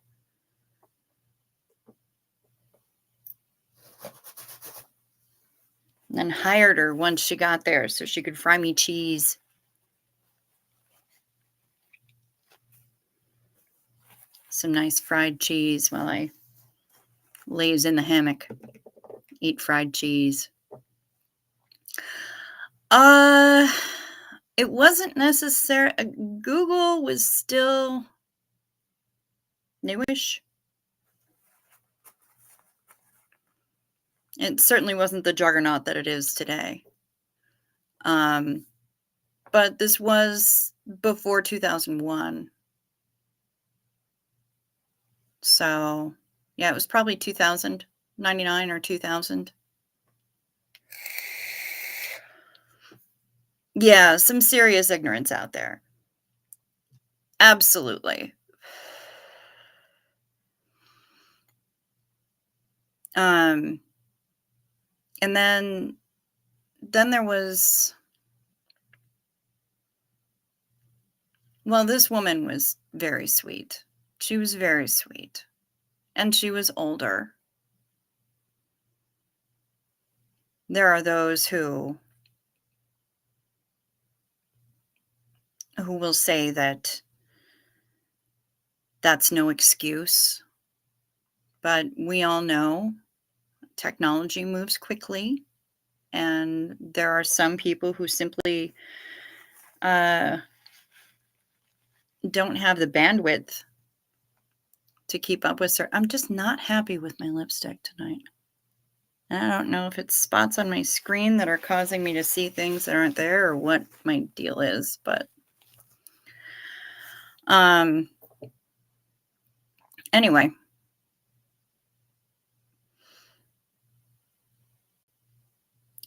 And hired her once she got there so she could fry me cheese. Some nice fried cheese while I lays in the hammock, eat fried cheese. Uh, it wasn't necessary. Google was still newish. It certainly wasn't the juggernaut that it is today. But this was before 2001. So, yeah, it was probably 2000, 99 or 2000. Yeah, some serious ignorance out there. Absolutely. Um, and then there was, well, this woman was very sweet. She was very sweet, and she was older. There are those who will say that that's no excuse, but we all know technology moves quickly, and there are some people who simply uh, don't have the bandwidth to keep up with certain. I'm just not happy with my lipstick tonight. And I don't know if it's spots on my screen that are causing me to see things that aren't there or what my deal is, but anyway.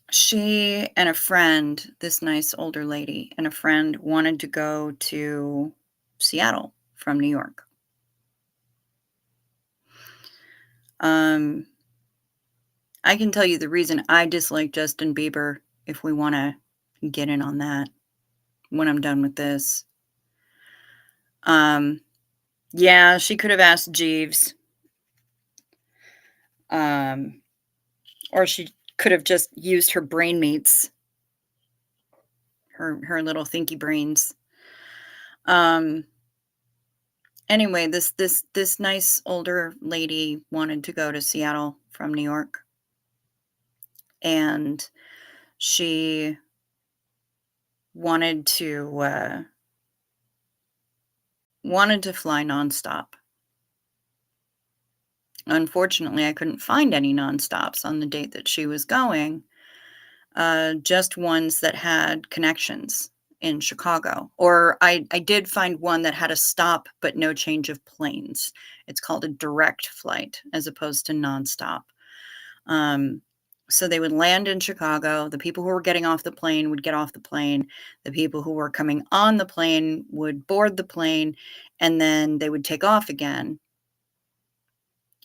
She and a friend, this nice older lady and a friend, wanted to go to Seattle from New York. Um, I can tell you the reason I dislike Justin Bieber, if we wanna get in on that when I'm done with this. Yeah, she could have asked Jeeves. Or she could have just used her brain meats, her little thinky brains. Um, anyway, this nice older lady wanted to go to Seattle from New York, and she wanted to fly nonstop. Unfortunately, I couldn't find any nonstops on the date that she was going, just ones that had connections in Chicago. Or I did find one that had a stop but no change of planes. It's called a direct flight as opposed to nonstop. So they would land in Chicago. The people who were getting off the plane would get off the plane. The people who were coming on the plane would board the plane, and then they would take off again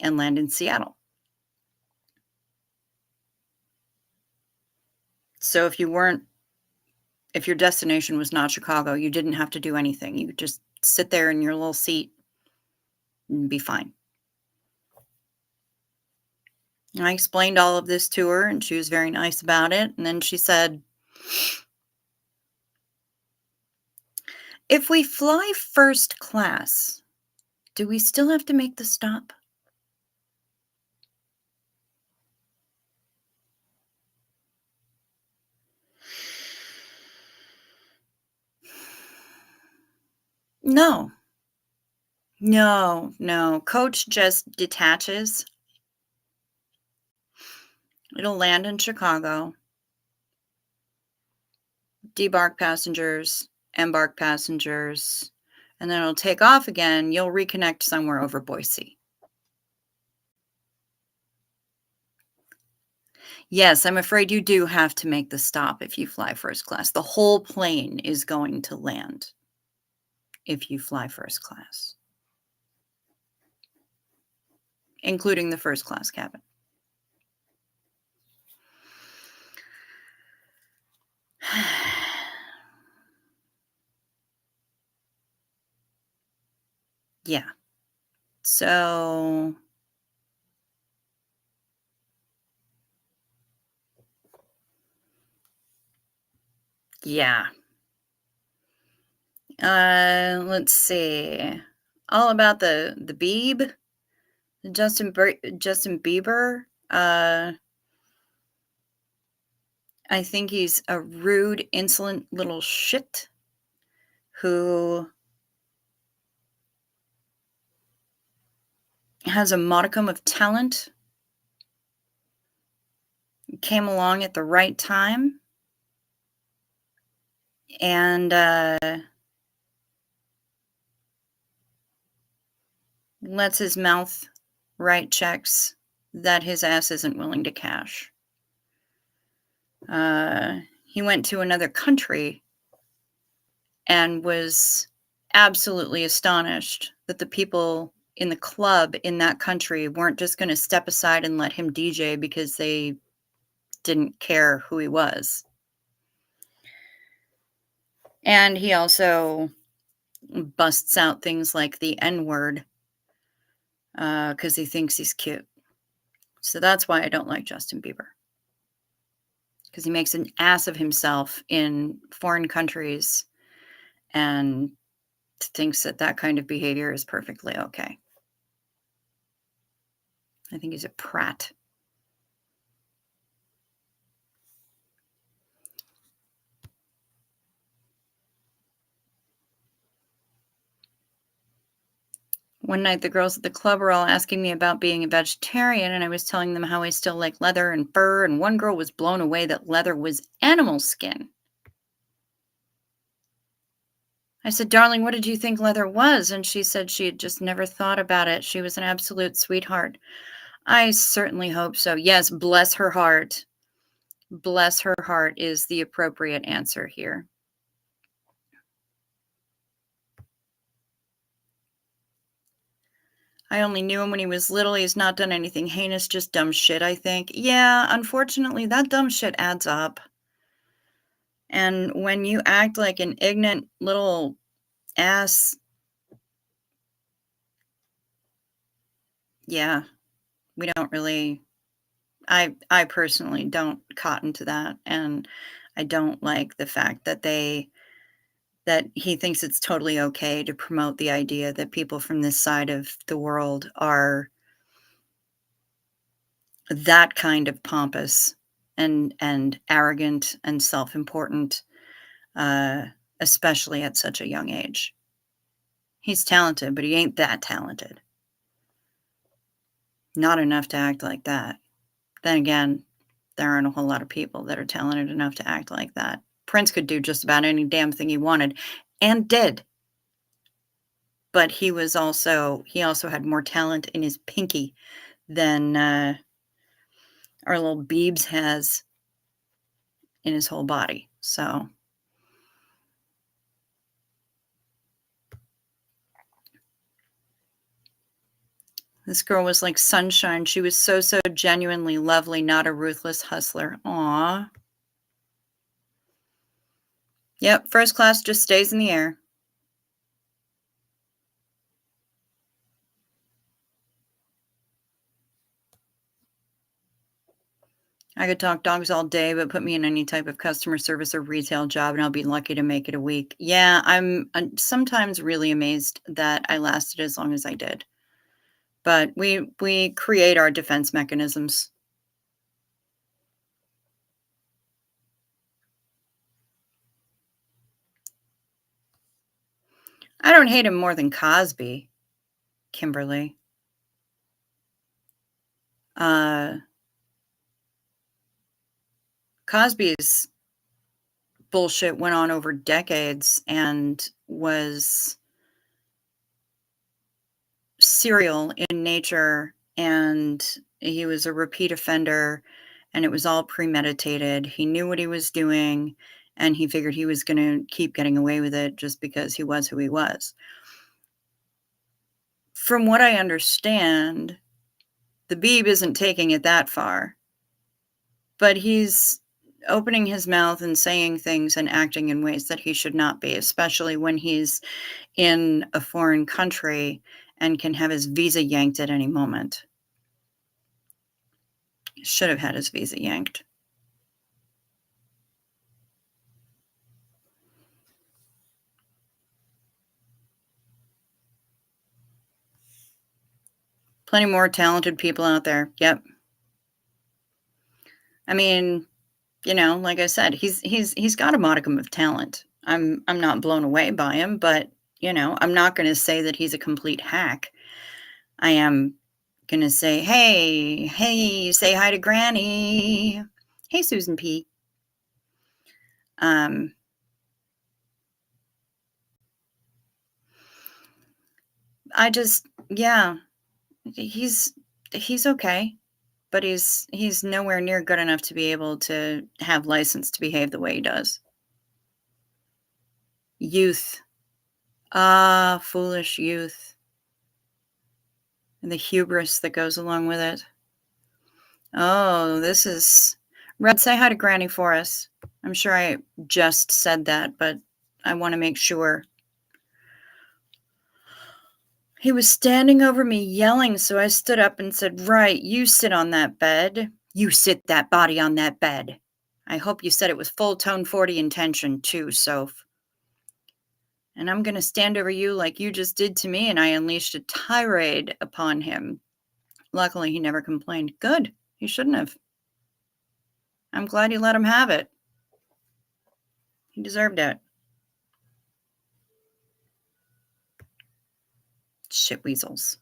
and land in Seattle. So if your destination was not Chicago, you didn't have to do anything. You could just sit there in your little seat and be fine. I explained all of this to her, and she was very nice about it, and then she said, "If we fly first class, do we still have to make the stop?" No. No, no. Coach just detaches. It'll land in Chicago, debark passengers, embark passengers, and then it'll take off again. You'll reconnect somewhere over Boise. Yes, I'm afraid you do have to make the stop if you fly first class. The whole plane is going to land if you fly first class, including the first class cabin. Yeah. So, yeah. Let's see. All about the Beeb, Justin Bieber. I think he's a rude, insolent little shit who has a modicum of talent, came along at the right time, and lets his mouth write checks that his ass isn't willing to cash. He went to another country and was absolutely astonished that the people in the club in that country weren't just going to step aside and let him DJ because they didn't care who he was. And he also busts out things like the N word because he thinks he's cute. So that's why I don't like Justin Bieber, because he makes an ass of himself in foreign countries and thinks that that kind of behavior is perfectly okay. I think he's a prat. One night, the girls at the club were all asking me about being a vegetarian, and I was telling them how I still like leather and fur, and one girl was blown away that leather was animal skin. I said, "Darling, what did you think leather was?" And she said she had just never thought about it. She was an absolute sweetheart. I certainly hope so. Yes, bless her heart. Bless her heart is the appropriate answer here. I only knew him when he was little. He's not done anything heinous, just dumb shit, I think. Yeah, unfortunately, that dumb shit adds up. And when you act like an ignorant little ass, yeah, we don't really I personally don't cotton to that, and I don't like the fact that that he thinks it's totally okay to promote the idea that people from this side of the world are that kind of pompous and arrogant and self-important, uh, especially at such a young age. He's talented, but he ain't that talented. Not enough to act like that. Then again, there aren't a whole lot of people that are talented enough to act like that. Prince could do just about any damn thing he wanted and did. But he also had more talent in his pinky than our little Biebs has in his whole body. So this girl was like sunshine. She was so, so genuinely lovely, not a ruthless hustler. Aw. Yep, first class just stays in the air. I could talk dogs all day, but put me in any type of customer service or retail job, and I'll be lucky to make it a week. Yeah, I'm sometimes really amazed that I lasted as long as I did. But we create our defense mechanisms. I don't hate him more than Cosby, Kimberly. Uh, Cosby's bullshit went on over decades and was serial in nature, and he was a repeat offender, and it was all premeditated. He knew what he was doing, and he figured he was going to keep getting away with it just because he was who he was. From what I understand, the Beeb isn't taking it that far, but he's opening his mouth and saying things and acting in ways that he should not be, especially when he's in a foreign country and can have his visa yanked at any moment. Should have had his visa yanked. Plenty more talented people out there. Yep. I mean, like I said, he's got a modicum of talent. I'm not blown away by him, but I'm not going to say that he's a complete hack. I am going to say, hey, say hi to Granny. Hey, Susan P. Um, yeah, he's okay, but he's nowhere near good enough to be able to have license to behave the way he does. Youth. Ah, foolish youth. And the hubris that goes along with it. Oh, this is Red, say hi to Granny for us. I'm sure I just said that, but I want to make sure. He was standing over me yelling, so I stood up and said, "Right, you sit on that bed. You sit that body on that bed." I hope you said it with full tone 40 intention too, Soph. And I'm going to stand over you like you just did to me, and I unleashed a tirade upon him. Luckily, he never complained. Good. He shouldn't have. I'm glad you let him have it. He deserved it. Shit weasels.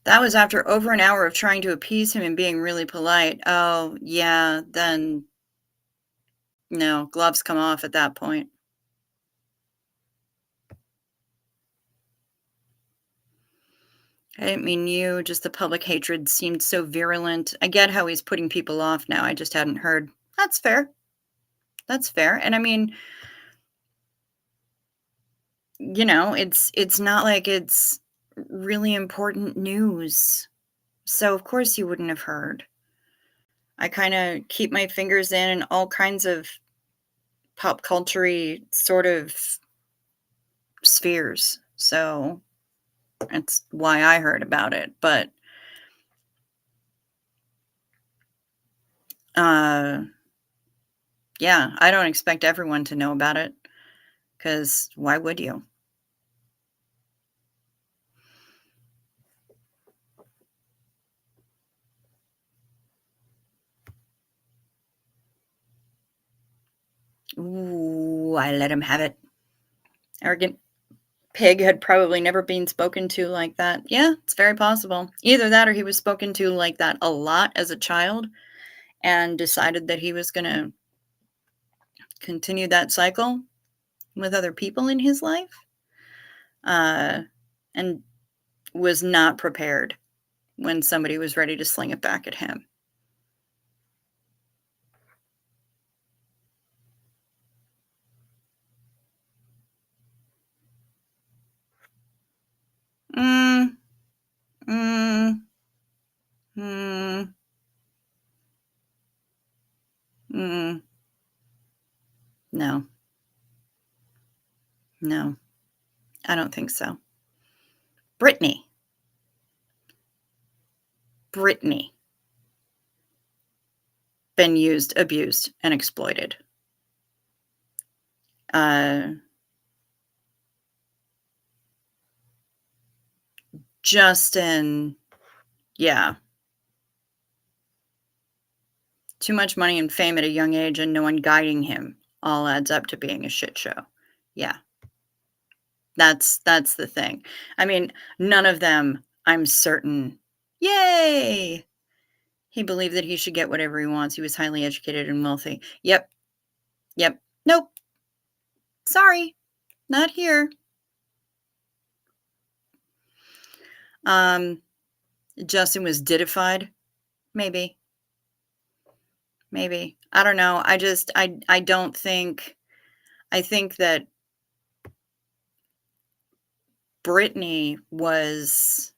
That was after over an hour of trying to appease him and being really polite. Oh, yeah, then no, gloves come off at that point. I didn't mean you, just the public hatred seemed so virulent. I get how he's putting people off now. I just hadn't heard. That's fair. That's fair. And I mean, it's not like it's really important news. So of course you wouldn't have heard. I kind of keep my fingers in all kinds of pop culture sort of spheres. So that's why I heard about it. But yeah, I don't expect everyone to know about it, because why would you? Ooh, I let him have it. Arrogant pig had probably never been spoken to like that. Yeah, it's very possible. Either that or he was spoken to like that a lot as a child and decided that he was going to continue that cycle with other people in his life, and was not prepared when somebody was ready to sling it back at him. Mm, mm, mm, mm. No, no, I don't think so. Brittany, Brittany, been used, abused, and exploited. Uh, Justin, yeah, too much money and fame at a young age and no one guiding him all adds up to being a shit show. Yeah, that's the thing. I mean, none of them, I'm certain. Yay! He believed that he should get whatever he wants. He was highly educated and wealthy. Yep, yep. Nope. Sorry, not here. Um, Justin was diddified. Maybe, maybe. I don't know. I don't think. I think that Brittany was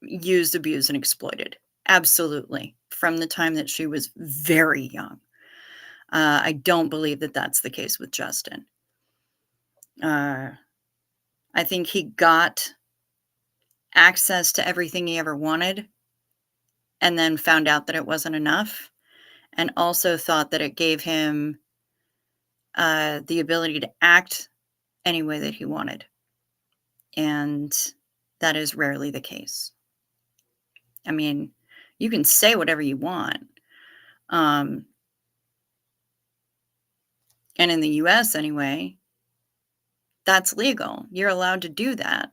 used, abused, and exploited. Absolutely. From the time that she was very young. I don't believe that that's the case with Justin. Uh, I think he got access to everything he ever wanted and then found out that it wasn't enough, and also thought that it gave him the ability to act any way that he wanted. And that is rarely the case. I mean, you can say whatever you want. Um, and in the US anyway, that's legal. You're allowed to do that.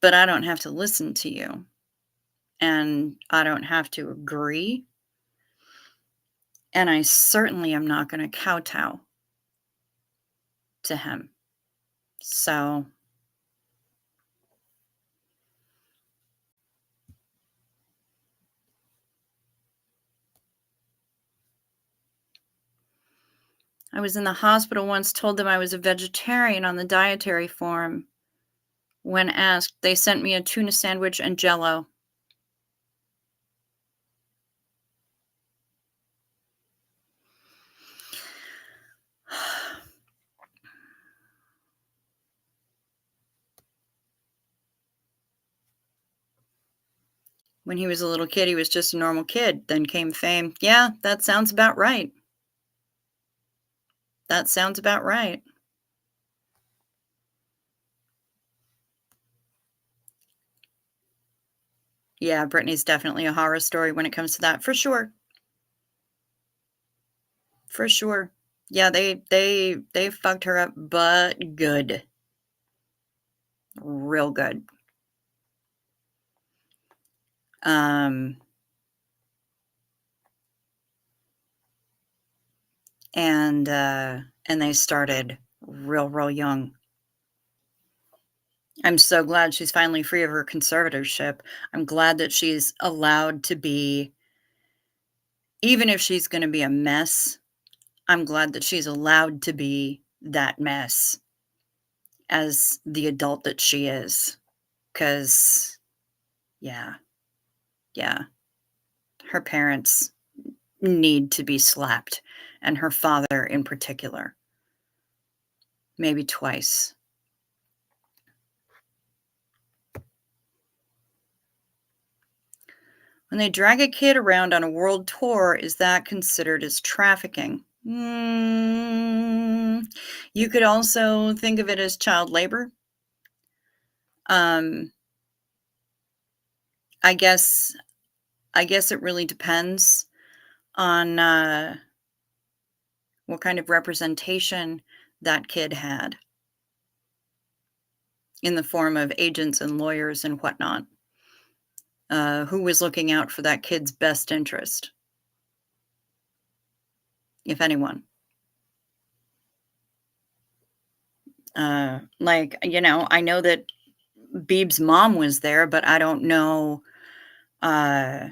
But I don't have to listen to you. And I don't have to agree. And I certainly am not going to kowtow to him. So I was in the hospital once, told them I was a vegetarian on the dietary form. When asked, they sent me a tuna sandwich and Jell-O. When he was a little kid, he was just a normal kid. Then came fame. Yeah, that sounds about right. That sounds about right. Yeah, Britney's definitely a horror story when it comes to that, for sure. For sure. Yeah, they fucked her up, but good. Real good. Um, and they started real young. I'm so glad she's finally free of her conservatorship. I'm glad that she's allowed to be, even if she's gonna be a mess, I'm glad that she's allowed to be that mess as the adult that she is. 'Cause yeah, yeah, her parents need to be slapped, and her father in particular. Maybe twice. When they drag a kid around on a world tour, is that considered as trafficking? You could also think of it as child labor. Um, I guess it really depends on what kind of representation that kid had in the form of agents and lawyers and whatnot. Who was looking out for that kid's best interest, if anyone? I know that Beeb's mom was there, but I don't know. Uh,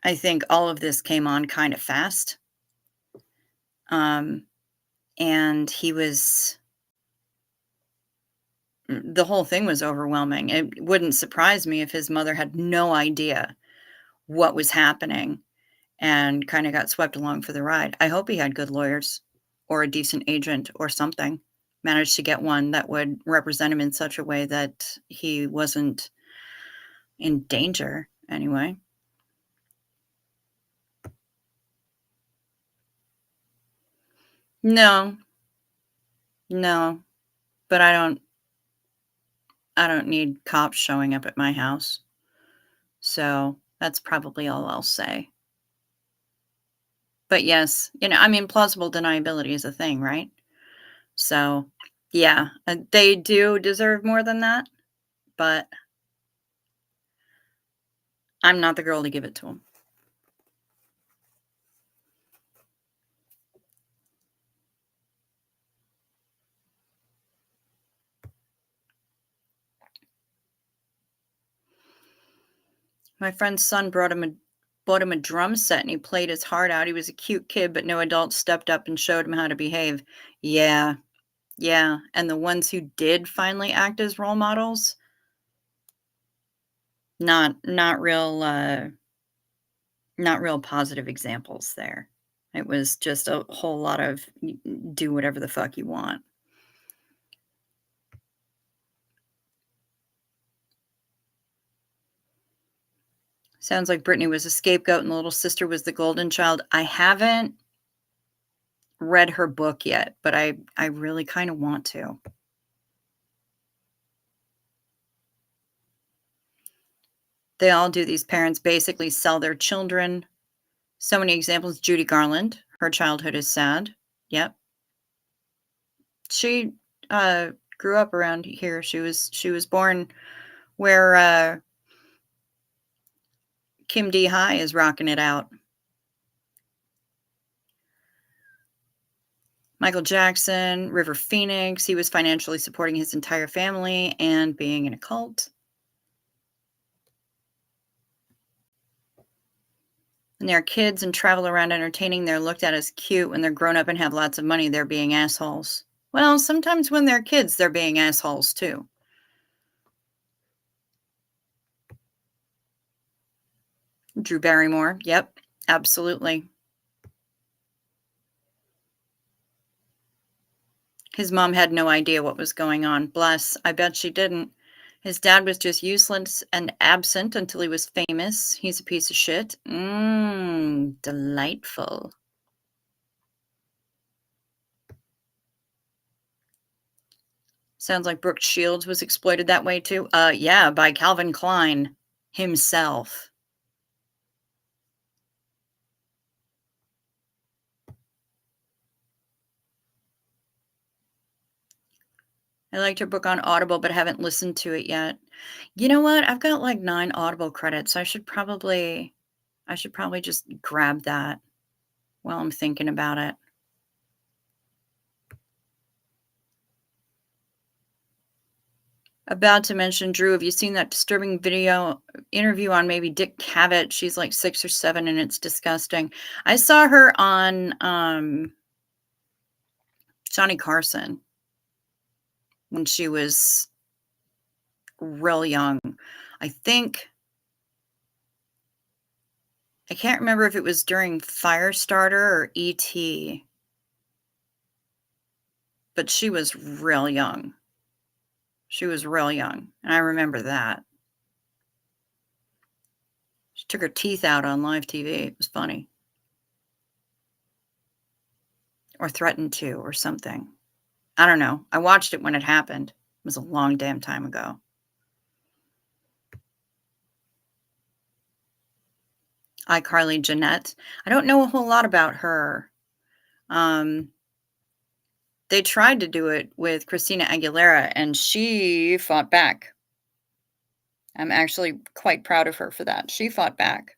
I think all of this came on kind of fast. Um, and the whole thing was overwhelming. It wouldn't surprise me if his mother had no idea what was happening and kinda got swept along for the ride. I hope he had good lawyers or a decent agent or something. Managed to get one that would represent him in such a way that he wasn't in danger anyway. No, no, but I don't need cops showing up at my house. So, that's probably all I'll say. But yes, I mean, plausible deniability is a thing, right? So, yeah, they do deserve more than that, but I'm not the girl to give it to them. My friend's son bought him a drum set, and he played his heart out. He was a cute kid, but no adult stepped up and showed him how to behave. Yeah, yeah, and the ones who did finally act as role models, not real positive examples there. It was just a whole lot of do whatever the fuck you want. Sounds like Brittany was a scapegoat and the little sister was the golden child. I haven't read her book yet, but I really kind of want to. They all do. These parents basically sell their children. So many examples. Judy Garland, her childhood is sad. Yep. She grew up around here. She was born where Kim D High is rocking it out. Michael Jackson, River Phoenix, he was financially supporting his entire family and being in a cult. When they're kids and travel around entertaining, they're looked at as cute. When they're grown up and have lots of money, they're being assholes. Well, sometimes when they're kids, they're being assholes too. Drew Barrymore. Yep, absolutely. His mom had no idea what was going on. Bless. I bet she didn't. His dad was just useless and absent until he was famous. He's a piece of shit. Delightful. Sounds like Brooke Shields was exploited that way too. Yeah, by Calvin Klein himself. I liked her book on Audible, but haven't listened to it yet. You know what? I've got like 9 Audible credits. I should probably just grab that while I'm thinking about it. About to mention, Drew, have you seen that disturbing video interview on maybe Dick Cavett? She's like 6 or 7 and it's disgusting. I saw her on Johnny Carson when she was real young. I think I can't remember if it was during Firestarter or ET, but she was real young. She was real young, and I remember that. She took her teeth out on live TV. It was funny. Or threatened to or something. I don't know. I watched it when it happened. It was a long damn time ago. iCarly Jeanette. I don't know a whole lot about her. They tried to do it with Christina Aguilera, and she fought back. I'm actually quite proud of her for that. She fought back.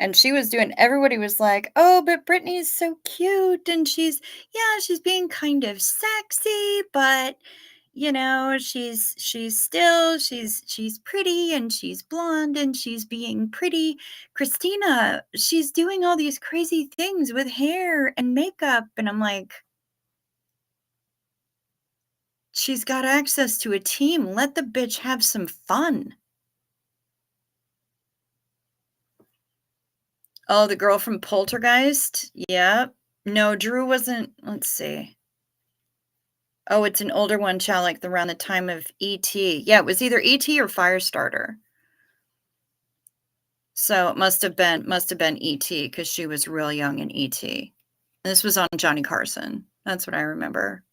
And she was doing everybody was like, "Oh, but Britney is so cute, and she's being kind of sexy, but, she's pretty, and she's blonde, and she's being pretty. Christina, she's doing all these crazy things with hair and makeup." And I'm like, "She's got access to a team. Let the bitch have some fun." Oh, the girl from Poltergeist? Yep. No, Drew wasn't, let's see. Oh, it's an older one, child, like around the time of E.T. Yeah, it was either E.T. or Firestarter. So it must have been E.T. because she was real young in E.T. This was on Johnny Carson. That's what I remember.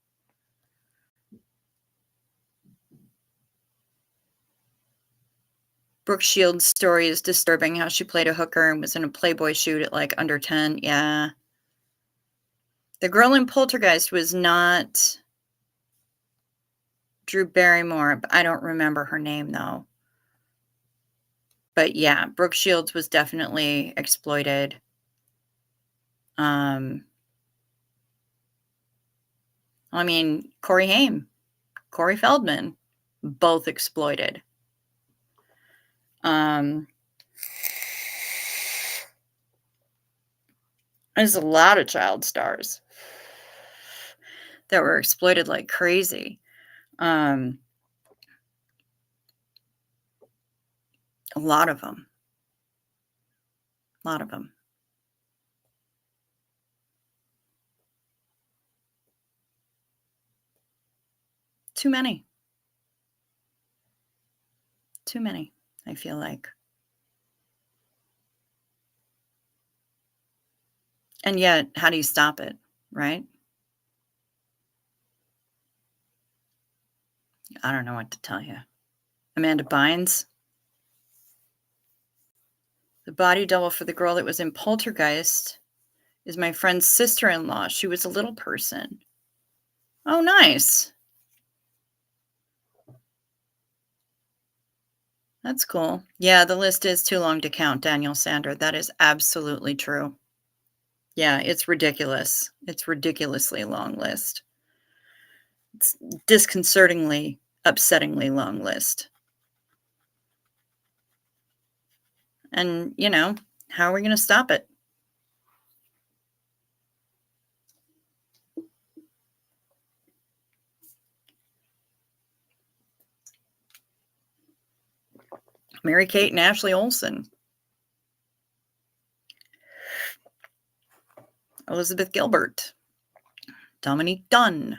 Brooke Shields' story is disturbing, how she played a hooker and was in a Playboy shoot at, like, under 10. Yeah. The girl in Poltergeist was not Drew Barrymore, but I don't remember her name, though. But, yeah, Brooke Shields was definitely exploited. Um, I mean, Corey Haim, Corey Feldman, both exploited. Um, there's a lot of child stars that were exploited like crazy. Um, a lot of them. A lot of them. Too many. Too many, I feel like. And yet, how do you stop it, right? I don't know what to tell you. Amanda Bynes, the body double for the girl that was in Poltergeist, is my friend's sister-in-law. She was a little person. Oh, nice. That's cool. Yeah, the list is too long to count, Daniel Sander. That is absolutely true. Yeah, it's ridiculous. It's ridiculously long list. It's disconcertingly, upsettingly long list. And, how are we going to stop it? Mary-Kate and Ashley Olsen. Elizabeth Gilbert. Dominique Dunn.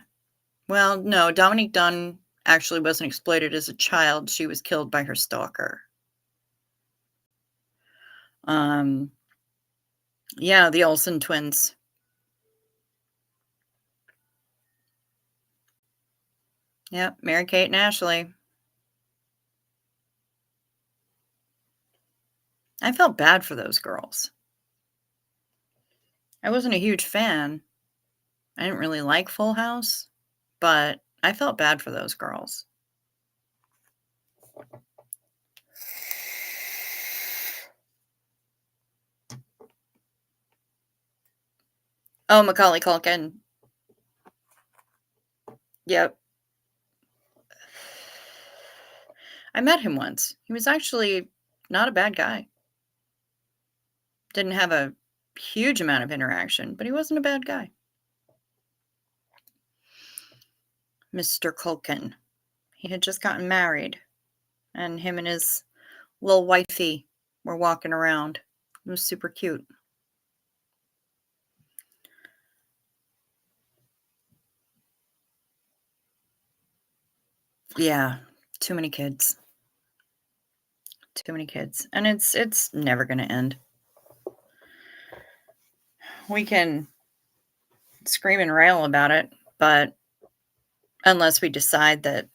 Well, no, Dominique Dunn actually wasn't exploited as a child. She was killed by her stalker. Yeah, the Olsen twins. Yep, Mary-Kate and Ashley. I felt bad for those girls. I wasn't a huge fan. I didn't really like Full House, but I felt bad for those girls. Oh, Macaulay Culkin. Yep. I met him once. He was actually not a bad guy. Didn't have a huge amount of interaction, but he wasn't a bad guy. Mr. Culkin. He had just gotten married, and him and his little wifey were walking around. It was super cute. Yeah, too many kids. Too many kids. And it's never going to end. We can scream and rail about it, but unless we decide that,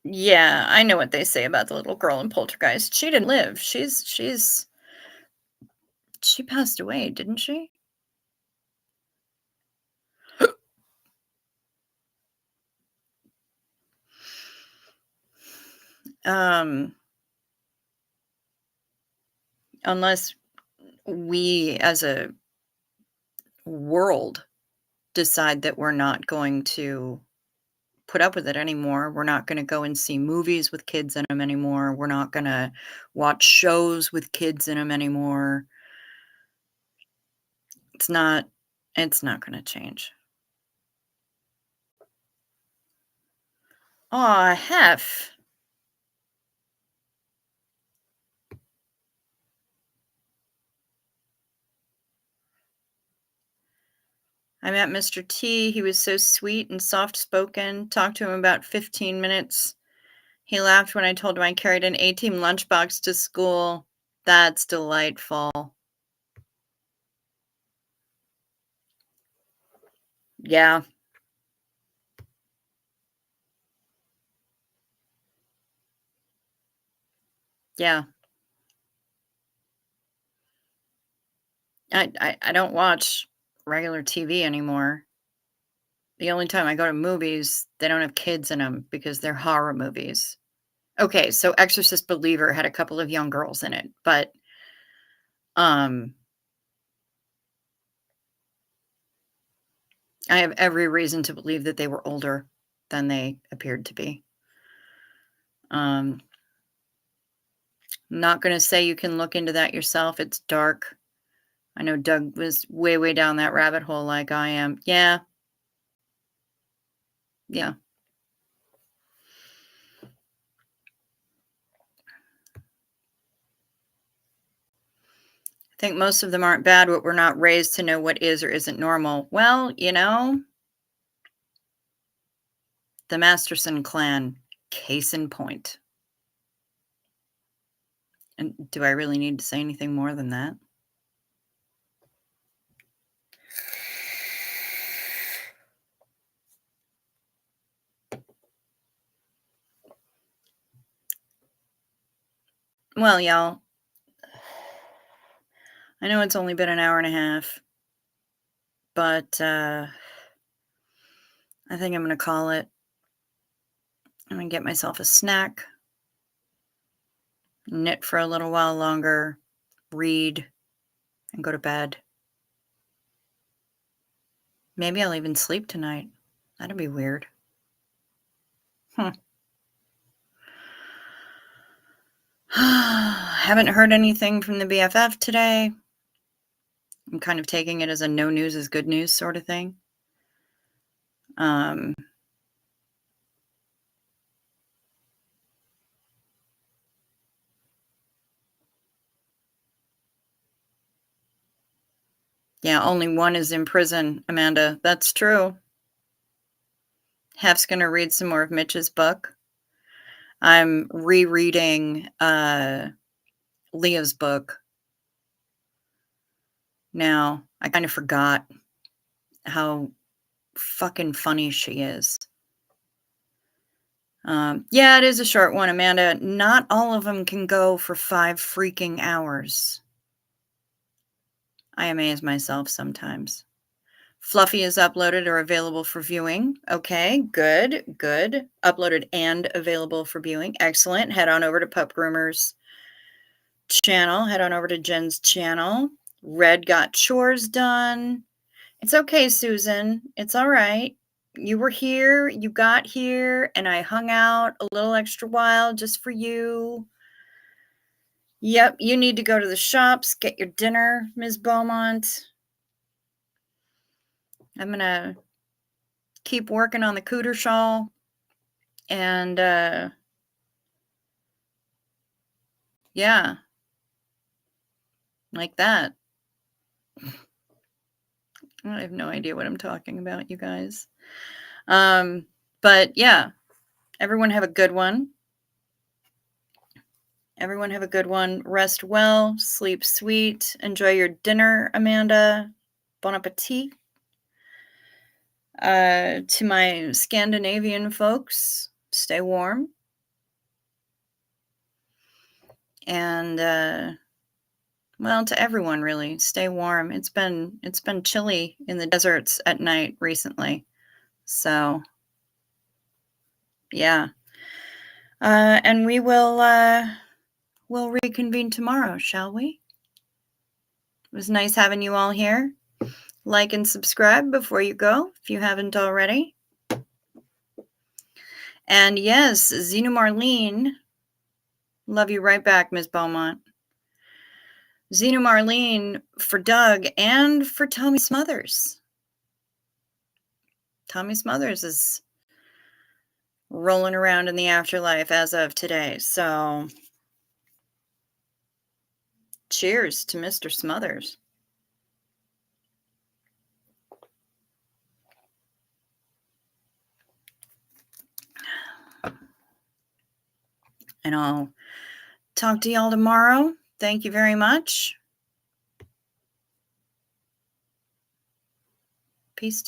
yeah, I know what they say about the little girl in Poltergeist. She didn't live. She passed away, didn't she? Um, unless we as a world decide that we're not going to put up with it anymore. We're not going to go and see movies with kids in them anymore. We're not going to watch shows with kids in them anymore. It's not it's not going to change. Aw, Hef. I met Mr. T. He was so sweet and soft-spoken. Talked to him about 15 minutes. He laughed when I told him I carried an A-Team lunchbox to school. That's delightful. Yeah. Yeah. I don't watch regular TV anymore. The only time I go to movies, they don't have kids in them because they're horror movies. Okay, so Exorcist Believer had a couple of young girls in it, but, um, I have every reason to believe that they were older than they appeared to be. Um, not gonna say you can look into that yourself, it's dark. I know Doug was way, way down that rabbit hole like I am. Yeah, yeah. I think most of them aren't bad, but we're not raised to know what is or isn't normal. Well, the Masterson clan, case in point. And do I really need to say anything more than that? Well, y'all, I know it's only been an hour and a half, but I think I'm going to call it. I'm going to get myself a snack, knit for a little while longer, read, and go to bed. Maybe I'll even sleep tonight. That'd be weird. Haven't heard anything from the BFF today. I'm kind of taking it as a no news is good news sort of thing. Um, yeah, only one is in prison, Amanda. That's true. Hef's gonna read some more of Mitch's book. I'm rereading Leah's book now. I kind of forgot how fucking funny she is. Yeah, it is a short one, Amanda. Not all of them can go for 5 freaking hours. I amaze myself sometimes. Fluffy is uploaded or available for viewing. Okay, good, good. Uploaded and available for viewing. Excellent. Head on over to Pup Groomer's channel. Head on over to Jen's channel. Red got chores done. It's okay, Susan. It's all right. You were here, you got here, and I hung out a little extra while just for you. Yep, you need to go to the shops, get your dinner, Ms. Beaumont. I'm going to keep working on the cooter shawl and, yeah, like that. I have no idea what I'm talking about, you guys. But yeah, everyone have a good one. Everyone have a good one. Rest well, sleep sweet, enjoy your dinner, Amanda. Bon appetit. To my Scandinavian folks, stay warm. And well, to everyone really, stay warm. It's been chilly in the deserts at night recently. So yeah. And we'll reconvene tomorrow, shall we? It was nice having you all here. Like and subscribe before you go if you haven't already. And yes, Zena Marlene, love you right back, Ms. Beaumont. Zena Marlene for Doug and for Tommy Smothers. Tommy Smothers is rolling around in the afterlife as of today. So cheers to Mr. Smothers. And I'll talk to y'all tomorrow. Thank you very much. Peace.